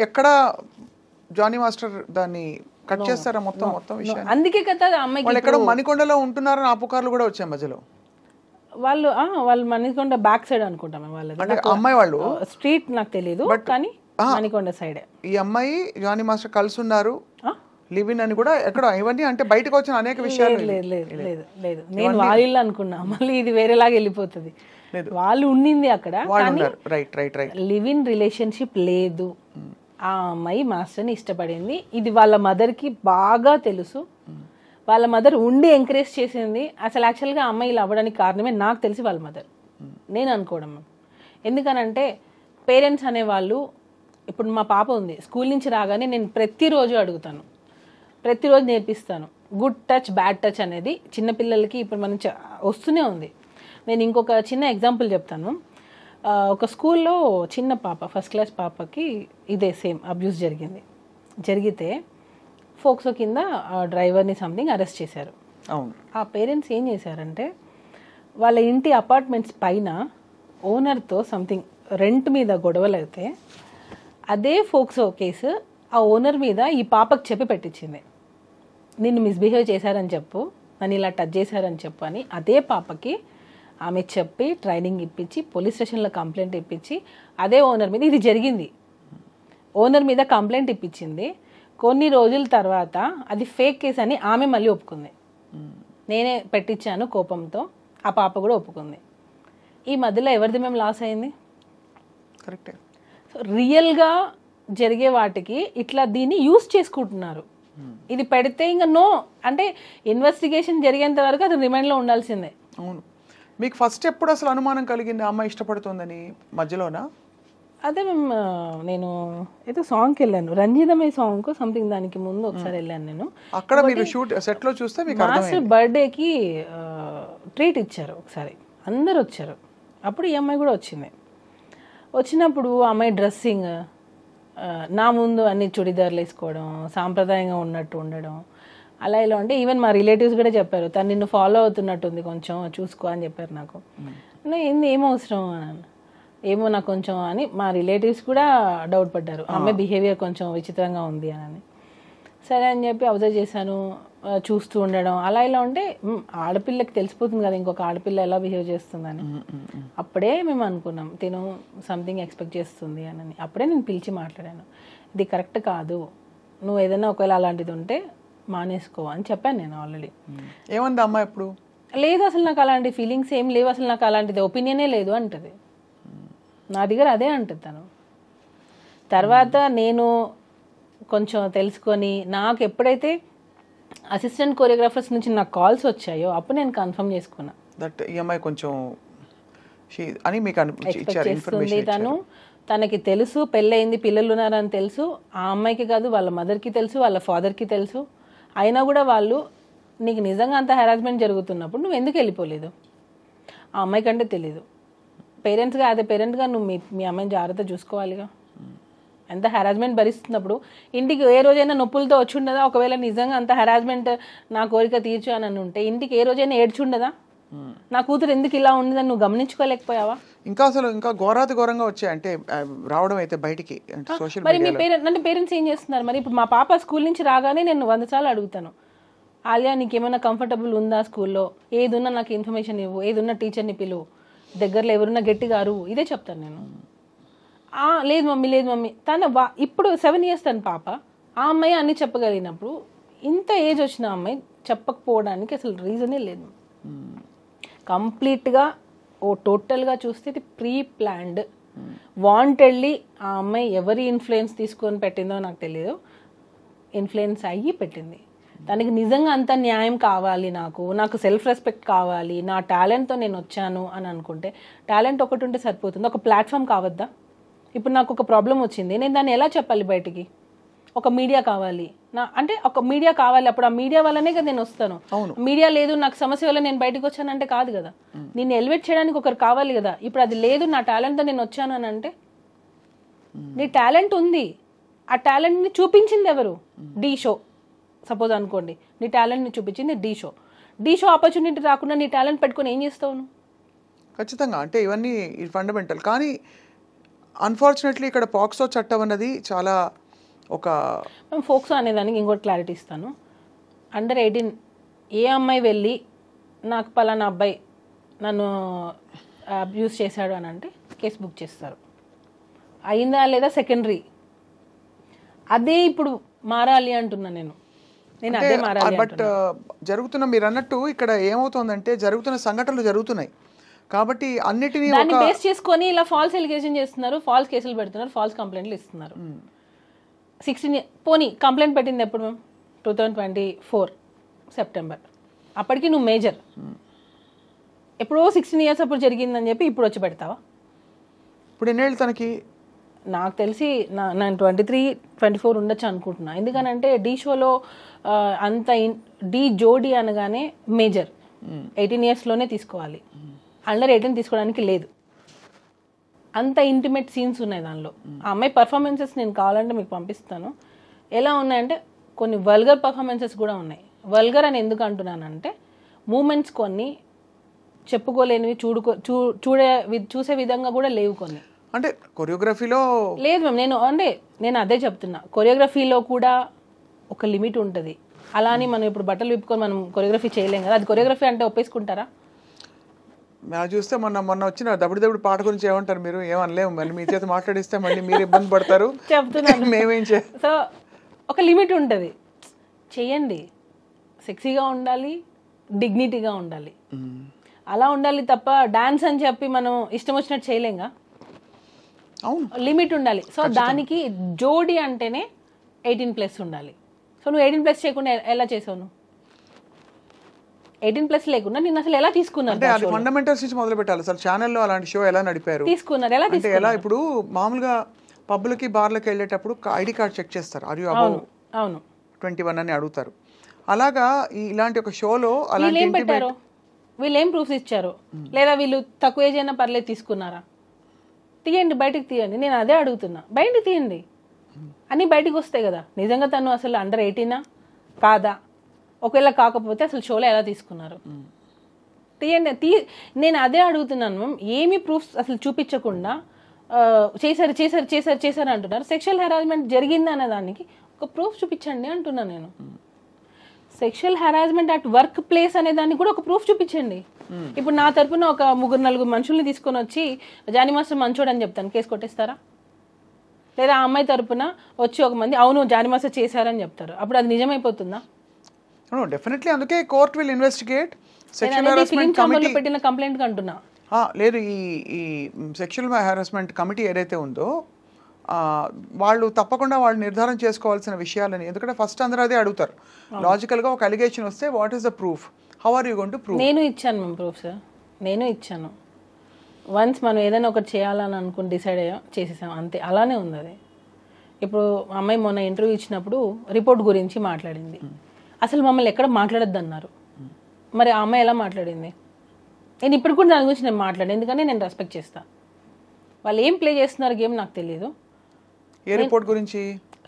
ఎక్కడ జానీ మాస్టర్ దాన్ని కట్ చేస్తారా మొత్తం విషయం. అందుకే కదా అమ్మాయికి ఎక్కడ మణికొండలో ఉంటున్నారని ఆ పుకార్లు కూడా వచ్చాయి మధ్యలో. వాళ్ళు మణికొండ బ్యాక్ సైడ్ అనుకుంటాం వాళ్ళది. అమ్మాయి వాళ్ళు స్ట్రీట్ నాకు తెలియదు కానీ మణికొండ సైడే. ఈ అమ్మాయి జానీ మాస్టర్ కలిసి ఉన్నారు, లివిన్ అని కూడా ఎక్కడ ఇవన్నీ అంటే బయటకు వచ్చిన అనేక విషయాలు. లేదు నేను వాళ్ళ అనుకున్నా, మళ్ళీ ఇది వేరేలాగా వెళ్ళిపోతుంది. వాళ్ళు ఉండింది అక్కడ, లివిన్ రిలేషన్షిప్ లేదు. ఆ అమ్మాయి మాస్టర్ని ఇష్టపడింది. ఇది వాళ్ళ మదర్కి బాగా తెలుసు. వాళ్ళ మదర్ ఉండి ఎంకరేజ్ చేసింది. అసలు యాక్చువల్గా అమ్మాయి ఇలా అవ్వడానికి కారణమే నాకు తెలిసి వాళ్ళ మదర్, నేను అనుకోవడం. ఎందుకనంటే పేరెంట్స్ అనేవాళ్ళు, ఇప్పుడు మా పాప ఉంది, స్కూల్ నుంచి రాగానే నేను ప్రతిరోజు అడుగుతాను, ప్రతిరోజు నేర్పిస్తాను. గుడ్ టచ్, బ్యాడ్ టచ్ అనేది చిన్నపిల్లలకి ఇప్పుడు మనం వస్తూనే ఉంది. నేను ఇంకొక చిన్న ఎగ్జాంపుల్ చెప్తాను. ఒక స్కూల్లో చిన్న పాప, ఫస్ట్ క్లాస్ పాపకి ఇదే సేమ్ అబ్యూస్ జరిగితే ఫోక్సో కింద డ్రైవర్ని సంథింగ్ అరెస్ట్ చేశారు. ఆ పేరెంట్స్ ఏం చేశారంటే, వాళ్ళ ఇంటి అపార్ట్మెంట్స్ పైన ఓనర్తో సంథింగ్ రెంట్ మీద గొడవలు అయితే అదే ఫోక్సో కేసు ఆ ఓనర్ మీద ఈ పాపకు చెప్పి పెట్టించింది. నిన్ను మిస్బిహేవ్ చేశారని చెప్పు, నన్ను ఇలా టచ్ చేశారని చెప్పు అని అదే పాపకి ఆమె చెప్పి ట్రైనింగ్ ఇప్పించి పోలీస్ స్టేషన్లో కంప్లైంట్ ఇప్పించి అదే ఓనర్ మీద, ఇది జరిగింది, ఓనర్ మీద కంప్లైంట్ ఇప్పించింది. కొన్ని రోజుల తర్వాత అది ఫేక్ కేసు అని ఆమె మళ్ళీ ఒప్పుకుంది. నేనే పెట్టించాను కోపంతో, ఆ పాప కూడా ఒప్పుకుంది. ఈ మధ్యలో ఎవరిది మేము లాస్ అయింది? కరెక్టే. సో రియల్గా జరిగే వాటికి ఇట్లా దీన్ని యూస్ చేసుకుంటున్నారు. ఇది పెడితే ఇంకా నో అంటే ఇన్వెస్టిగేషన్ జరిగేంత వరకు అది రిమైండ్లో ఉండాల్సిందే. అవును. మీకు ఫస్ట్ ఎప్పుడు అసలు అనుమానం కలిగింది అమ్మాయి ఇష్టపడుతుందని? మధ్యలోనా? అదే నేను ఏదో సాంగ్కి వెళ్ళాను, రంజితమే సాంగ్ సంథింగ్, దానికి ముందు ఒకసారి వెళ్ళాను నేను. అక్కడ మీరు షూట్ సెట్లో చూస్తే మీకు మాస్టర్ బర్త్డేకి ట్రీట్ ఇచ్చారు ఒకసారి, అందరు వచ్చారు. అప్పుడు ఈ అమ్మాయి కూడా వచ్చింది. వచ్చినప్పుడు అమ్మాయి డ్రెస్సింగ్ నా ముందు అన్ని చుడిదార్లు వేసుకోవడం, సాంప్రదాయంగా ఉన్నట్టు ఉండడం, అలా ఇలా అంటే ఈవెన్ మా రిలేటివ్స్ కూడా చెప్పారు, తను నిన్ను ఫాలో అవుతున్నట్టుంది, కొంచెం చూసుకో అని చెప్పారు నాకు. ఏంది ఏం అవసరం అని. ఏమో నాకు కొంచెం అని మా రిలేటివ్స్ కూడా డౌట్ పడ్డారు, అమ్మాయి బిహేవియర్ కొంచెం విచిత్రంగా ఉంది అని. సరే అని చెప్పి అబ్జర్వ్ చేశాను, చూస్తూ ఉండడం. అలా ఇలా ఉంటే ఆడపిల్లకి తెలిసిపోతుంది కదా ఇంకొక ఆడపిల్ల ఎలా బిహేవ్ చేస్తుందని. అప్పుడే మేము అనుకున్నాం తిను సంథింగ్ ఎక్స్పెక్ట్ చేస్తుంది అని. అప్పుడే నేను పిలిచి మాట్లాడాను, ఇది కరెక్ట్ కాదు, నువ్వు ఏదైనా ఒకవేళ అలాంటిది ఉంటే మానేసుకో అని చెప్పాను నేను ఆల్రెడీ. ఏమంది అమ్మాయి ఎప్పుడు? లేదు అసలు నాకు అలాంటి ఫీలింగ్స్ ఏం లేవు, అసలు నాకు అలాంటిది ఒపీనియనే లేదు అంటది. నా దగ్గర అదే అంటుంది తను. తర్వాత నేను కొంచెం తెలుసుకొని నాకు ఎప్పుడైతే అసిస్టెంట్ కొరియోగ్రాఫర్స్ నుంచి నాకు కాల్స్ వచ్చాయో అప్పుడు నేను కన్ఫర్మ్ చేసుకున్నా దట్ ఈ అమ్మాయి కొంచెం అని మీకు చేస్తుంది. తనకి తెలుసు పెళ్ళయింది, పిల్లలు ఉన్నారని తెలుసు. ఆ అమ్మాయికి కాదు వాళ్ళ మదర్కి తెలుసు, వాళ్ళ ఫాదర్కి తెలుసు. అయినా కూడా వాళ్ళు నీకు నిజంగా అంత హెరాస్మెంట్ జరుగుతున్నప్పుడు నువ్వు ఎందుకు వెళ్ళిపోలేదు? ఆ అమ్మాయి కంటే తెలీదు. పేరెంట్స్గా అదే పేరెంట్గా నువ్వు మీ అమ్మాయిని జాగ్రత్త చూసుకోవాలిగా. ఎంత హెరాస్మెంట్ భరిస్తున్నప్పుడు ఇంటికి ఏ రోజైనా నొప్పులతో వచ్చి ఉండదా? ఒకవేళ నిజంగా అంత హెరాస్మెంట్ నా కోరిక తీర్చు అని ఉంటే ఇంటికి ఏ రోజైనా ఏడ్చుండదా? నా కూతురు ఎందుకు ఇలా ఉండదని నువ్వు గమనించుకోలేకపోయావా? ఇంకా అసలు ఇంకా ఘోరాతి ఘోరంగా వచ్చాయి అంటే రావడం అయితే బయటికి సోషల్ మరి మీ పేరెంట్స్ ఏం చేస్తున్నారు? మరి ఇప్పుడు మా పాప స్కూల్ నుంచి రాగానే నేను 100 సార్లు అడుగుతాను, ఆలియా నీకేమైనా కంఫర్టబుల్ ఉందా స్కూల్లో, ఏదున్నా నాకు ఇన్ఫర్మేషన్ ఇవ్వు, ఏదున్నా టీచర్ని పిలువు, దగ్గరలో ఎవరున్నా గట్టిగారు, ఇదే చెప్తాను నేను. లేదు మమ్మీ తన ఇప్పుడు 7 years తన పాప. ఆ అమ్మాయి అన్ని చెప్పగలిగినప్పుడు ఇంత ఏజ్ వచ్చిన అమ్మాయి చెప్పకపోవడానికి అసలు రీజనే లేదు. కంప్లీట్గా టోటల్గా చూస్తే ఇది ప్రీ ప్లాన్డ్, వాంటెడ్లీ. ఆ అమ్మాయి ఎవరి ఇన్ఫ్లుయెన్స్ తీసుకొని పెట్టిందో నాకు తెలియదు, ఇన్ఫ్లుయెన్స్ అయ్యి పెట్టింది. తనకి నిజంగా అంత న్యాయం కావాలి, నాకు సెల్ఫ్ రెస్పెక్ట్ కావాలి, నా టాలెంట్తో నేను వచ్చాను అని అనుకుంటే టాలెంట్ ఒకటి ఉంటే సరిపోతుంది, ఒక ప్లాట్ఫామ్ కావద్దా? ఇప్పుడు నాకు ఒక ప్రాబ్లం వచ్చింది, నేను దాన్ని ఎలా చెప్పాలి బయటికి? ఒక మీడియా కావాలి, అంటే ఒక మీడియా కావాలి. అప్పుడు ఆ మీడియా వల్లనే కదా నేను వస్తాను. మీడియా లేదు, నాకు సమస్య వల్ల నేను బయటకు వచ్చానంటే కాదు కదా. నేను ఎలివేట్ చేయడానికి ఒకరు కావాలి కదా. ఇప్పుడు అది లేదు, నా టాలెంట్తో నేను వచ్చాను అని అంటే, నీ టాలెంట్ ఉంది, ఆ టాలెంట్ని చూపించింది ఎవరు? డి షో సపోజ్ అనుకోండి, నీ టాలెంట్ని చూపించింది డి షో ఆపర్చునిటీ రాకుండా నీ టాలెంట్ పెట్టుకొని ఏం చేస్తావు నువ్వు? ఖచ్చితంగా అంటే ఇవన్నీ ఫండమెంటల్. కానీ అన్ఫార్చునేట్లీ ఇక్కడ పాక్సో చట్టం అన్నది చాలా మేము ఫోక్సో అనేదానికి ఇంకోటి క్లారిటీ ఇస్తాను. అండర్ 18 ఏ అమ్మాయి వెళ్ళి నాకు పలానా అబ్బాయి నన్ను అబ్యూస్ చేశాడు అని అంటే కేసు బుక్ చేస్తారు. అయిందా లేదా సెకండరీ. అదే ఇప్పుడు మారాలి అంటున్నా నేను అదే మారాలి. బట్ జరుగుతున్న మీరు అన్నట్టు ఇక్కడ ఏమవుతుందంటే జరుగుతున్న సంఘటనలు జరుగుతున్నాయి కాబట్టి అన్నిటినీ దాన్ని బేస్ చేసుకొని ఇలా ఫాల్స్ ఎలిగేషన్ చేస్తున్నారు, ఫాల్స్ కేసులు పెడుతున్నారు, ఫాల్స్ కంప్లైంట్లు ఇస్తున్నారు. 16 పోనీ కంప్లైంట్ పెట్టింది ఎప్పుడు మేము 2024 సెప్టెంబర్. అప్పటికి నువ్వు మేజర్, ఎప్పుడో 16 years అప్పుడు జరిగిందని చెప్పి ఇప్పుడు వచ్చి పెడతావా? ఇప్పుడు ఎన్నేళ్ళు తనకి? నాకు తెలిసి నేను 23-24 ఉండొచ్చు అనుకుంటున్నా. ఎందుకనంటే డి షోలో అంత డి జోడి అనగానే మేజర్ 18 yearsలోనే తీసుకోవాలి, అండర్ 18 తీసుకోవడానికి లేదు. అంత ఇంటిమేట్ సీన్స్ ఉన్నాయి దానిలో. ఆ అమ్మాయి పర్ఫార్మెన్సెస్ నేను కావాలంటే మీకు పంపిస్తాను. ఎలా ఉన్నాయంటే కొన్ని వల్గర్ పర్ఫార్మెన్సెస్ కూడా ఉన్నాయి. వల్గర్ అని ఎందుకు అంటున్నానంటే మూమెంట్స్ కొన్ని చెప్పుకోలేనివి, చూసే విధంగా కూడా లేవు కొన్ని. అంటే కొరియోగ్రఫీలో లేదు మ్యామ్, నేను అదే చెప్తున్నా. కొరియోగ్రఫీలో కూడా ఒక లిమిట్ ఉంటుంది. అలా అని మనం ఇప్పుడు బట్టలు విప్పుకొని మనం కొరియోగ్రఫీ చేయలేం కదా. అది కొరియోగ్రఫీ అంటే ఒప్పేసుకుంటారా? చూస్తే మొన్న వచ్చిన దబుడు పాట గురించి ఏమంటారు మీరు? ఏమనలేము, మళ్ళీ మీ చేత మాట్లాడిస్తే మళ్ళీ మీరు ఇబ్బంది పడతారు చెప్తున్నాను. మేమేం సో ఒక లిమిట్ ఉంటుంది, చెయ్యండి. సెక్సీగా ఉండాలి, డిగ్నిటీగా ఉండాలి, అలా ఉండాలి తప్ప డాన్స్ అని చెప్పి మనం ఇష్టం వచ్చినట్టు చేయలేంగా. లిమిట్ ఉండాలి. సో దానికి జోడి అంటేనే 18+ ఉండాలి. సో నువ్వు 18+ చేయకుండా ఎలా చేసావు? నువ్వు 18+ లేకుండా నేను అసలు ఎలా తీసుకున్నాను? అది ఫండమెంటల్స్ నుంచి మొదలు పెట్టాలి. అసలు ఛానల్లో అలాంటి షో ఎలా నడిపారు, తీసుకున్నారు ఎలా? అంటే ఎలా? ఇప్పుడు మామూలుగా పబ్లకి బార్లకి వెళ్ళేటప్పుడు ఐడి కార్డ్ చెక్ చేస్తారు, ఆర్ యు అబౌవ్ 21 అని అడుగుతారు. అలాగా ఇలాంటి ఒక షోలో అలాంటి వీళ్ళు ఏం ప్రూఫ్స్ ఇచ్చారు? లేదా వీళ్ళు తక్కువ ఏజ్ అయినా పర్లేదు తీసుకున్నారా? తీయండి, బయటకు తీయండి. నేను అదే అడుగుతున్నా, బయటకు తీయండి, అన్నీ బయటకు వస్తాయి కదా. నిజంగా తను అసలు అండర్ 18 కాదా? ఒకవేళ కాకపోతే అసలు షోలో ఎలా తీసుకున్నారు? తీయండి. నేను అదే అడుగుతున్నాను మ్యామ్, ఏమి ప్రూఫ్స్ అసలు చూపించకుండా చేశారు అంటున్నారు. సెక్షువల్ హెరాస్మెంట్ జరిగింది అనే దానికి ఒక ప్రూఫ్ చూపించండి అంటున్నాను నేను. Sexual harassment at work place అనే దానికి కూడా ఒక ప్రూఫ్ చూపించండి. ఇప్పుడు నా తరపున ఒక 3-4 మనుషుల్ని తీసుకొని వచ్చి జానీ మాస్టర్ మంచోడు అని చెప్తాను, కేసు కొట్టేస్తారా? లేదా ఆ అమ్మాయి తరపున వచ్చి ఒక మంది అవును జానీ మాస్టర్ చేశారని చెప్తారు, అప్పుడు అది నిజమైపోతుందా? డెఫినెట్లీ. అందుకే కోర్ట్ విల్ ఇన్వెస్టిగేట్. ఫిలిం ఛాంబర్లో పెట్టిన కంప్లైంట్ అంటున్నా. లేదు, ఈ సెక్షువల్ హెరాస్మెంట్ కమిటీ ఏదైతే ఉందో వాళ్ళు తప్పకుండా వాళ్ళు నిర్ధారణ చేసుకోవాల్సిన విషయాలని, ఎందుకంటే ఫస్ట్ అందరూ అదే అడుగుతారు. లాజికల్గా ఒక అలిగేషన్ వస్తే what is the proof, how are you going to prove? నేను ఇచ్చాను మేము ప్రూఫ్ సార్, నేను ఇచ్చాను. వన్స్ మనం ఏదైనా ఒకటి చేయాలని అనుకుని డిసైడ్ అయ్యాం, చేసేసాం, అంతే. అలానే ఉంది అది. ఇప్పుడు అమ్మాయి మొన్న ఇంటర్వ్యూ ఇచ్చినప్పుడు రిపోర్ట్ గురించి మాట్లాడింది. అసలు మమ్మల్ని ఎక్కడ మాట్లాడొద్దు అన్నారు. మరి ఆ అమ్మాయి ఎలా మాట్లాడింది? నేను ఇప్పుడు కూడా దాని గురించి నేను మాట్లాడాను, ఎందుకంటే నేను రెస్పెక్ట్ చేస్తాను. వాళ్ళు ఏం ప్లే చేస్తున్నారు గేమ్ నాకు తెలియదు. ఏ రిపోర్ట్ గురించి?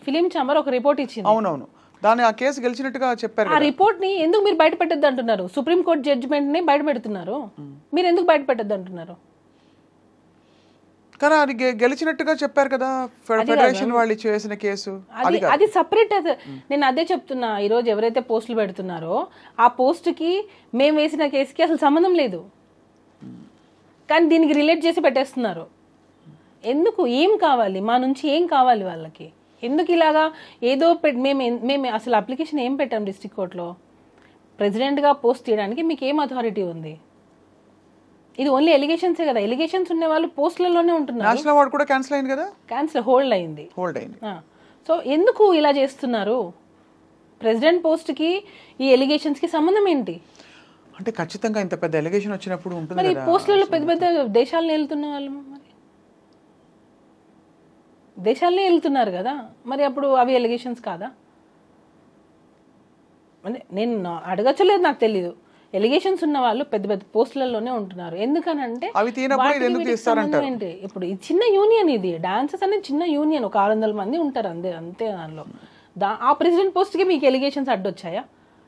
ఫిలిం ఛాంబర్ ఒక రిపోర్ట్ ఇచ్చింది. అవునవును, దాన్ని ఆ కేసు గెలిచినట్టుగా చెప్పారు. ఆ రిపోర్ట్ ని ఎందుకు మీరు బయట పెట్టద్దు అంటున్నారు? సుప్రీంకోర్టు జడ్జిమెంట్ ని బయట పెడుతున్నారు, మీరు ఎందుకు బయట పెట్టద్దు అంటున్నారు? కానీ అది గెలిచినట్టుగా చెప్పారు కదా ఫెడరేషన్ వాళ్ళు చేసిన కేసు. అది సపరేట్. నేను అదే చెప్తున్నా, ఈరోజు ఎవరైతే పోస్టులు పెడుతున్నారో ఆ పోస్ట్ కి మేము వేసిన కేసుకి అసలు సంబంధం లేదు, కానీ దీనికి రిలేట్ చేసి పెట్టేస్తున్నారు. ఎందుకు? ఏం కావాలి మా నుంచి? ఏం కావాలి వాళ్ళకి? ఎందుకు ఇలాగా ఏదో మేము అసలు అప్లికేషన్ ఏం పెట్టాం డిస్ట్రిక్ట్ కోర్టులో? ప్రెసిడెంట్గా పోస్ట్ తీయడానికి మీకు ఏం అథారిటీ ఉంది? ఇది ఓన్లీ ఎలిగేషన్సే కదా. ఎలిగేషన్స్ ఉన్న వాళ్ళు పోస్టులలోనే ఉంటున్నారు. నేషనల్ అవార్డు కూడా క్యాన్సిల్ అయింది కదా. హోల్డ్ అయింది. సో ఎందుకు ఇలా చేస్తున్నారు? ప్రెసిడెంట్ పోస్ట్కి ఈ ఎలిగేషన్స్కి సంబంధం ఏంటి? అంటే ఖచ్చితంగా ఇంత పెద్ద ఎలిగేషన్ వచ్చినప్పుడు ఉంటుంది. మరి పోస్టులలో పెద్ద పెద్ద దేశాలను వెళ్తున్న వాళ్ళు మరి దేశాలనే వెళ్తున్నారు కదా, మరి అప్పుడు అవి ఎలిగేషన్స్ కాదా? అంటే నేను అడగచ్చలేదు, నాకు తెలీదు. ఎలిగేషన్స్ ఉన్న వాళ్ళు పెద్ద పెద్ద పోస్టులలోనే ఉంటున్నారు. ఎందుకనంటే ఏంటి, ఇప్పుడు ఈ చిన్న యూనియన్, ఇది డాన్సెస్ అనేది చిన్న యూనియన్, ఒక 600 మంది ఉంటారు అంతే. దానిలో ఆ ప్రెసిడెంట్ పోస్ట్కి మీకు ఎలిగేషన్స్ అడ్డొచ్చాయా?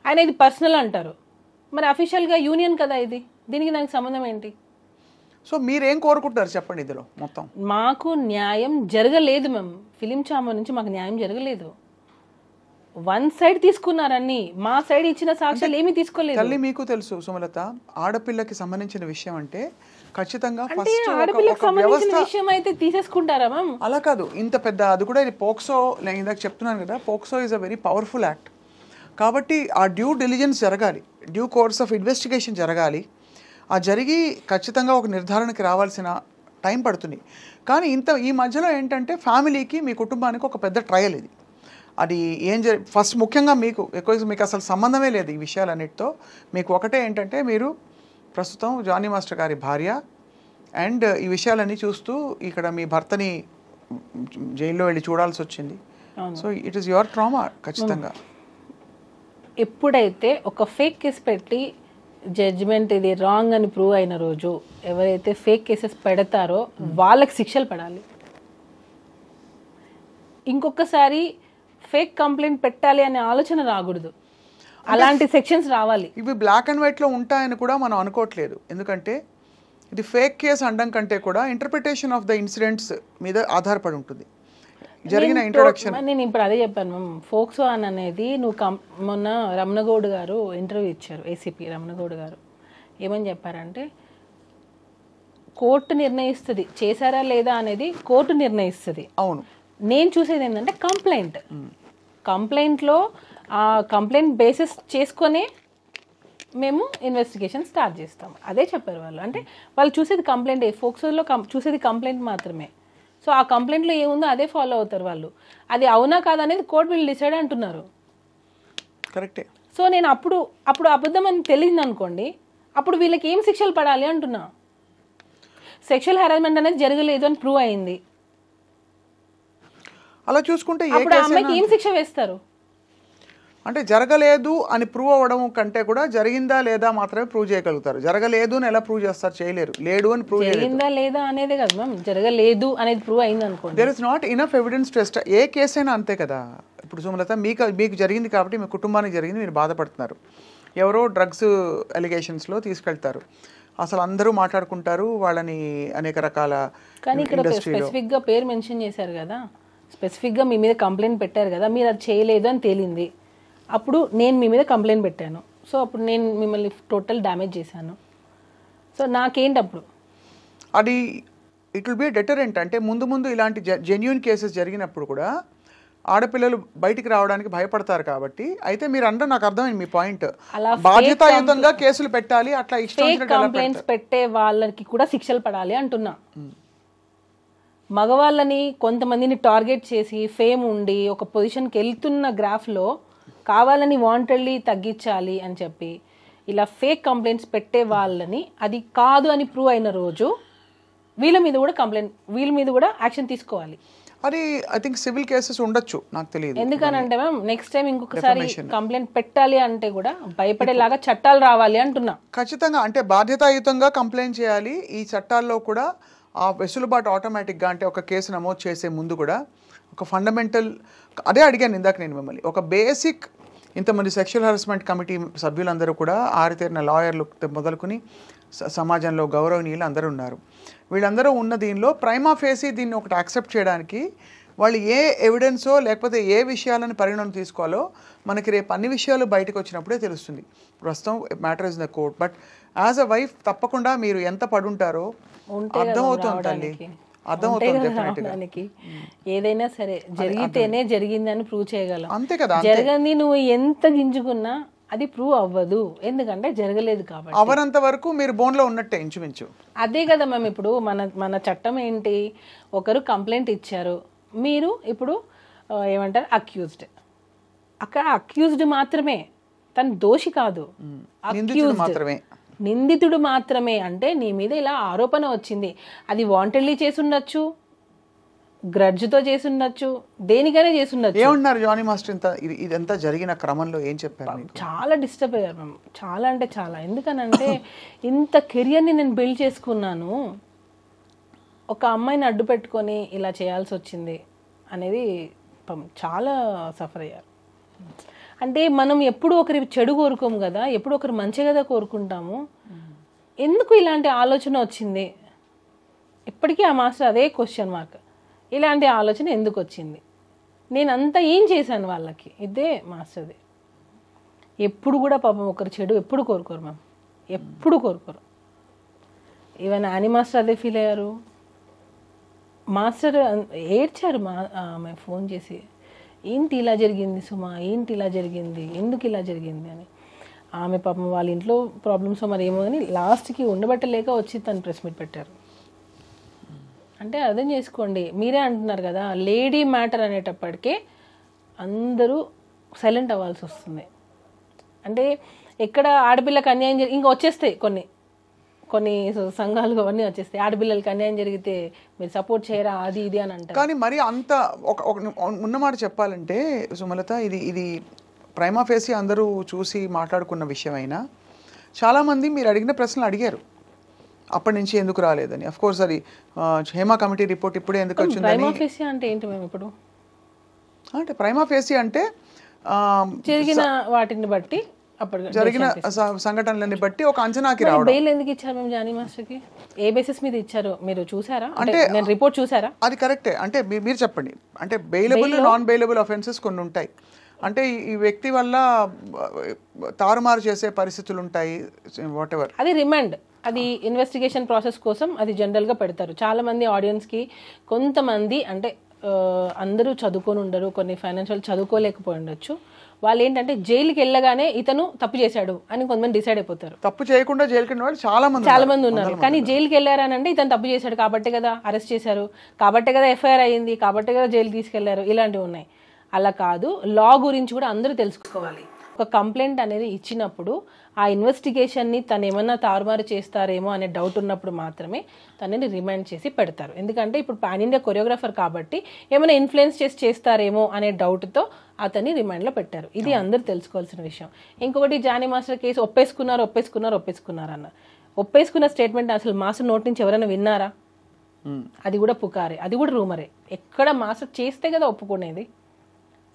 ఆయన ఇది పర్సనల్ అంటారు, మరి అఫీషియల్గా యూనియన్ కదా ఇది, దీనికి దానికి సంబంధం ఏంటి? సో మీరేం కోరుకుంటారు చెప్పండి ఇందులో మొత్తం? మాకు న్యాయం జరగలేదు మ్యామ్. ఫిలిం ఛాంబర్ నుంచి మాకు న్యాయం జరగలేదు. వన్ సైడ్ తీసుకున్నారని, మా సైడ్ ఇచ్చిన సాక్ష్యాలు ఏమీ తీసుకోలేదు. తల్లి మీకు తెలుసు సుమలత, ఆడపిల్లకి సంబంధించిన విషయం అంటే ఖచ్చితంగా ఆడపిల్లకి సంబంధించిన విషయం అయితే తీసేసుకుంటారా మ్యామ్? అలా కాదు, ఇంత పెద్ద అది కూడా ఇది పోక్సో. నేను ఇందాక చెప్తున్నాను కదా, POCSO is a very powerful act. కాబట్టి ఆ డ్యూ డిలిజెన్స్ జరగాలి, డ్యూ కోర్స్ ఆఫ్ ఇన్వెస్టిగేషన్ జరగాలి. ఆ జరిగి ఖచ్చితంగా ఒక నిర్ధారణకి రావాల్సిన టైం పడుతుంది. కానీ ఈ మధ్యలో ఏంటంటే ఫ్యామిలీకి, మీ కుటుంబానికి ఒక పెద్ద ట్రయల్ ఇది. అది ఏం ఫస్ట్ ముఖ్యంగా మీకు అసలు సంబంధమే లేదు ఈ విషయాలన్నిటితో. మీకు ఒకటే ఏంటంటే, మీరు ప్రస్తుతం జానీ మాస్టర్ గారి భార్య అండ్ ఈ విషయాలన్నీ చూస్తూ ఇక్కడ మీ భర్తని జైల్లో వెళ్ళి చూడాల్సి వచ్చింది. So it is your trauma. ఖచ్చితంగా ఎప్పుడైతే ఒక ఫేక్ కేసు పెట్టి జడ్జిమెంట్ ఇది రాంగ్ అని ప్రూవ్ అయిన రోజు, ఎవరైతే ఫేక్ కేసెస్ పెడతారో వాళ్ళకి శిక్షలు పడాలి. ఇంకొకసారి ఫేక్ కంప్లైంట్ పెట్టాలి అనే ఆలోచన రాకూడదు, అలాంటి సెక్షన్స్ రావాలి. ఇవి బ్లాక్ అండ్ వైట్లో ఉంటాయని కూడా మనం అనుకోవట్లేదు, ఎందుకంటే ఇది ఫేక్ కేసు అనడం కంటే కూడా ఇంటర్ప్రిటేషన్ ఆఫ్ ద ఇన్సిడెంట్స్ మీద ఆధారపడి ఉంటుంది జరిగిన ఇంట్రొడక్షన్. నేను ఇప్పుడు అదే చెప్పాను మ్యామ్, ఫోక్సో అని అనేది మొన్న రమణగౌడ్ గారు ఇంటర్వ్యూ ఇచ్చారు, ఏసీపీ రమణగౌడ్ గారు. ఏమని చెప్పారంటే, కోర్టు నిర్ణయిస్తుంది చేశారా లేదా అనేది, కోర్టు నిర్ణయిస్తుంది. అవును, నేను చూసేది ఏంటంటే కంప్లైంట్లో ఆ కంప్లైంట్ బేసిస్ చేసుకొనే మేము ఇన్వెస్టిగేషన్ స్టార్ట్ చేస్తాం. అదే చెప్పారు వాళ్ళు. అంటే వాళ్ళు చూసేది కంప్లైంట్, ఫోక్సోలో చూసేది కంప్లైంట్ మాత్రమే. సో ఆ కంప్లైంట్లో ఏముందో అదే ఫాలో అవుతారు వాళ్ళు. అది అవునా కాదనేది కోర్టు వీళ్ళు డిసైడ్ అంటున్నారు. కరెక్టే. సో నేను అప్పుడు అబద్ధం అని తెలియదు అనుకోండి, అప్పుడు వీళ్ళకి ఏం శిక్షలు పడాలి అంటున్నా. సెక్షువల్ హెరాస్మెంట్ అనేది జరగలేదు అని ప్రూవ్ అయింది, అలా చూసుకుంటే అప్పుడు ఆ అమ్మాయికి ఏం శిక్ష వేస్తారు? అంటే జరగలేదు అని ప్రూవ్ అవ్వడం కంటే కూడా జరిగిందా లేదా మాత్రమే ప్రూవ్ చేయగలుగుతారు. జరగలేదు అని ఎలా ప్రూవ్ చేస్తారు? చేయలేరు. లేడు అని ప్రూవ్ జరిగిందా లేదా అనేది కదా మ్యామ్, జరగలేదు అనేది ప్రూవ్ అయింది అనుకోండి. There is not enough evidence to ఏ కేసు అయినా అంతే కదా. ఇప్పుడు సుమలత, మీకు జరిగింది కాబట్టి మీ కుటుంబానికి జరిగింది, మీరు బాధపడుతున్నారు. ఎవరో డ్రగ్స్ ఎలిగేషన్స్లో తీసుకెళ్తారు. అసలు అందరూ మాట్లాడుకుంటారు వాళ్ళని అనేక రకాల కానీ ఇక్కడ స్పెసిఫిక్గా పేరు మెన్షన్ చేశారు కదా, స్పెసిఫిక్గా మీ మీద కంప్లైంట్ పెట్టారు కదా, మీరు అది చేయలేదు అని తేలింది. అప్పుడు నేను మీ మీద కంప్లైంట్ పెట్టాను, సో అప్పుడు నేను మిమ్మల్ని టోటల్ డ్యామేజ్ చేశాను. సో నాకేంటి అప్పుడు అది ఇట్ విల్ బి డెటరెంట్. అంటే ముందు ముందు ఇలాంటి జెన్యూన్ కేసెస్ జరిగినప్పుడు కూడా ఆడపిల్లలు బయటికి రావడానికి భయపడతారు కాబట్టి. అయితే మీరు అంటే నాకు అర్థమైంది మీ పాయింట్, బాధ్యతాయుతంగా కేసులు పెట్టాలి, అట్లా కంప్లైంట్స్ పెట్టే వాళ్ళకి కూడా శిక్షలు పడాలి అంటున్నా. మగవాళ్ళని కొంతమందిని టార్గెట్ చేసి ఫేమ్ ఉండి ఒక పొజిషన్కి వెళ్తున్న గ్రాఫ్లో కావాలని వాంటెడ్లీ తగ్గించాలి అని చెప్పి ఇలా ఫేక్ కంప్లైంట్స్ పెట్టే వాళ్ళని అది కాదు అని ప్రూవ్ అయిన రోజు వీళ్ళ మీద కూడా యాక్షన్ తీసుకోవాలి. అది ఐ థింక్ సివిల్ కేసెస్ ఉండొచ్చు, నాకు తెలియదు. ఎందుకనంటే మ్యామ్ నెక్స్ట్ టైం ఇంకొకసారి కంప్లైంట్ పెట్టాలి అంటే కూడా భయపడేలాగా చట్టాలు రావాలి అంటున్నా. ఖచ్చితంగా అంటే బాధ్యతాయుతంగా కంప్లైంట్ చేయాలి. ఈ చట్టాల్లో కూడా ఆ వెసులుబాటు ఆటోమేటిక్గా, అంటే ఒక కేసు నమోదు చేసే ముందు కూడా ఒక ఫండమెంటల్, అదే అడిగాను ఇందాక నేను మిమ్మల్ని, ఒక బేసిక్ ఇంతమంది సెక్షువల్ హరాస్మెంట్ కమిటీ సభ్యులందరూ కూడా ఆరితేరిన లాయర్లు మొదలుకొని సమాజంలో గౌరవనీయులు అందరూ ఉన్నారు. వీళ్ళందరూ ఉన్న దీనిలో ప్రైమా ఫేసి దీన్ని ఒకటి యాక్సెప్ట్ చేయడానికి వాళ్ళు ఏ ఎవిడెన్సో లేకపోతే ఏ విషయాలను పరిగణన తీసుకోవాలో మనకి రేపు అన్ని విషయాలు బయటకు వచ్చినప్పుడే తెలుస్తుంది. ప్రస్తుతం matter is the court. But as a wife తప్పకుండా మీరు ఎంత పడుంటారో అర్థమవుతుంది, అర్థమవుతుంది. ఏదైనా సరే జరిగితేనే జరిగిందని ప్రూవ్ చేయగలం, అంతే కదా. జరగంది నువ్వు ఎంత గింజుకున్నా అది ప్రూవ్ అవ్వదు, ఎందుకంటే జరగలేదు కాబట్టి. అవనంత వరకు మీరు బోన్లో ఉన్నట్టే ఇంచుమించు. అదే కదా మ్యామ్. ఇప్పుడు మన చట్టం ఏంటి, ఒకరు కంప్లైంట్ ఇచ్చారు, మీరు ఇప్పుడు ఏమంటారు అక్యూజ్డ్, అక్కడ అక్యూజ్డ్ మాత్రమే, తను దోషి కాదు, నిందితుడు మాత్రమే. అంటే నీ మీద ఇలా ఆరోపణ వచ్చింది, అది వాంటెడ్లీ చేసి ఉండొచ్చు, గ్రడ్జ్తో చేసి ఉండొచ్చు, దేనికైనా చేసి ఉండొచ్చు. ఏమన్నారు జానీ మాస్టర్ ఇదంతా జరిగిన క్రమంలో ఏం చెప్పారు? చాలా డిస్టర్బ్ అయ్యారు మ్యామ్, చాలా అంటే చాలా. ఎందుకనంటే ఇంత కెరియర్ని నేను బిల్డ్ చేసుకున్నాను, ఒక అమ్మాయిని అడ్డు పెట్టుకొని ఇలా చేయాల్సి వచ్చింది అనేది చాలా సఫర్ అయ్యారు. అంటే మనం ఎప్పుడు ఒకరి చెడు కోరుకోము కదా, ఎప్పుడు ఒకరు మంచి కదా కోరుకుంటాము. ఎందుకు ఇలాంటి ఆలోచన వచ్చింది, ఇప్పటికీ ఆ మాస్టర్ అదే క్వశ్చన్ మార్క్, ఇలాంటి ఆలోచన ఎందుకు వచ్చింది, నేనంతా ఏం చేశాను వాళ్ళకి, ఇదే మాస్టర్ది. ఎప్పుడు కూడా పాపం ఒకరు చెడు ఎప్పుడు కోరుకోరు మ్యామ్, ఎప్పుడు కోరుకోరు. ఈవెన్ యానీ మాస్టర్ అదే ఫీల్ అయ్యారు. మాస్టర్ ఏడ్చారు ఆమె ఫోన్ చేసి, ఏంటి ఇలా జరిగింది సుమా, ఏంటి ఇలా జరిగింది, ఎందుకు ఇలా జరిగింది అని. ఆమె పాపం వాళ్ళ ఇంట్లో ప్రాబ్లమ్స్ మరి ఏమో అని లాస్ట్కి ఉండబట్టలేక వచ్చి తను ప్రెస్ మీట్ పెట్టారు. అంటే అర్థం చేసుకోండి, మీరే అంటున్నారు కదా లేడీ మ్యాటర్ అనేటప్పటికే అందరూ సైలెంట్ అవ్వాల్సి వస్తుంది. అంటే ఎక్కడ ఆడపిల్లకి అన్యాయం ఇంకా వచ్చేస్తాయి కొన్ని సంఘాలు అవన్నీ వచ్చేస్తాయి, ఆడపిల్లలకి అన్యాయం జరిగితే మీరు సపోర్ట్ చేయరా అది ఇది అని అంటారు. కానీ మరి అంత ఉన్నమాట చెప్పాలంటే సుమలత, ఇది ప్రైమా ఫేసి అందరూ చూసి మాట్లాడుకున్న విషయమైనా చాలామంది మీరు అడిగిన ప్రశ్నలు అడిగారు, అప్పటి నుంచి ఎందుకు రాలేదని. అఫ్ కోర్స్ అది హేమా కమిటీ రిపోర్ట్ ఇప్పుడే ఎందుకు వచ్చిందని. ప్రైమా ఫేసి అంటే ఏంటి మేము ఇప్పుడు, అంటే ప్రైమా ఫేసి అంటే జరిగిన వాటిని బట్టి, జరిగిన సంఘటనలని బట్టి ఒక అంచనాకి రావడం. బెయిల్ ఎందుకు ఇచ్చారు మేము జానీ మాస్టర్కి, ఏ బేసిస్ మీద ఇచ్చారు మీరు చూసారా, అంటే నేను రిపోర్ట్ చూసారా? అది కరెక్టే, అంటే మీరు చెప్పండి. అంటే బెయిలబుల్ నాన్ బెయిలబుల్ అఫెన్సెస్ కొన్ని ఉంటాయి, అంటే ఈ వ్యక్తి వల్ల తారుమారు చేసే పరిస్థితులు ఉంటాయి, వాట్ ఎవర్. అది రిమాండ్, అది ఇన్వెస్టిగేషన్ ప్రాసెస్ కోసం అది జనరల్గా పెడతారు. చాలామంది ఆడియన్స్కి కొంతమంది అంటే అందరూ చదువుకొని ఉండరు, కొన్ని ఫైనాన్షియల్ చదువుకోలేకపోయి ఉండొచ్చు, వాళ్ళు ఏంటంటే జైలుకి వెళ్ళగానే ఇతను తప్పు చేశాడు అని కొంతమంది డిసైడ్ అయిపోతారు. తప్పు చేయకుండా జైలుకి వెళ్ళిన వాళ్ళు చాలా మంది ఉన్నారు. కానీ జైలుకి వెళ్ళారని అంటే ఇతను తప్పు చేశాడు కాబట్టే కదా అరెస్ట్ చేశారు, కాబట్టే కదా ఎఫ్ఐఆర్ అయ్యింది, కాబట్టే కదా జైలు తీసుకెళ్లారు, ఇలాంటివి ఉన్నాయి. అలా కాదు, లా గురించి కూడా అందరూ తెలుసుకోవాలి. ఒక కంప్లైంట్ అనేది ఇచ్చినప్పుడు ఆ ఇన్వెస్టిగేషన్ని తను ఏమన్నా తారుమారు చేస్తారేమో అనే డౌట్ ఉన్నప్పుడు మాత్రమే తనని రిమాండ్ చేసి పెడతారు. ఎందుకంటే ఇప్పుడు పాన్ ఇండియా కొరియోగ్రాఫర్ కాబట్టి ఏమైనా ఇన్ఫ్లుయెన్స్ చేస్తారేమో అనే డౌట్తో అతన్ని రిమాండ్లో పెట్టారు. ఇది అందరూ తెలుసుకోవాల్సిన విషయం. ఇంకొకటి జానీ మాస్టర్ కేసు ఒప్పేసుకున్నారు అన్న, ఒప్పేసుకున్న స్టేట్మెంట్ అసలు మాస్టర్ నోటి నుంచి ఎవరైనా విన్నారా? అది కూడా పుకారే, అది కూడా రూమరే. ఎక్కడ మాస్టర్ చేస్తే కదా ఒప్పుకునేది.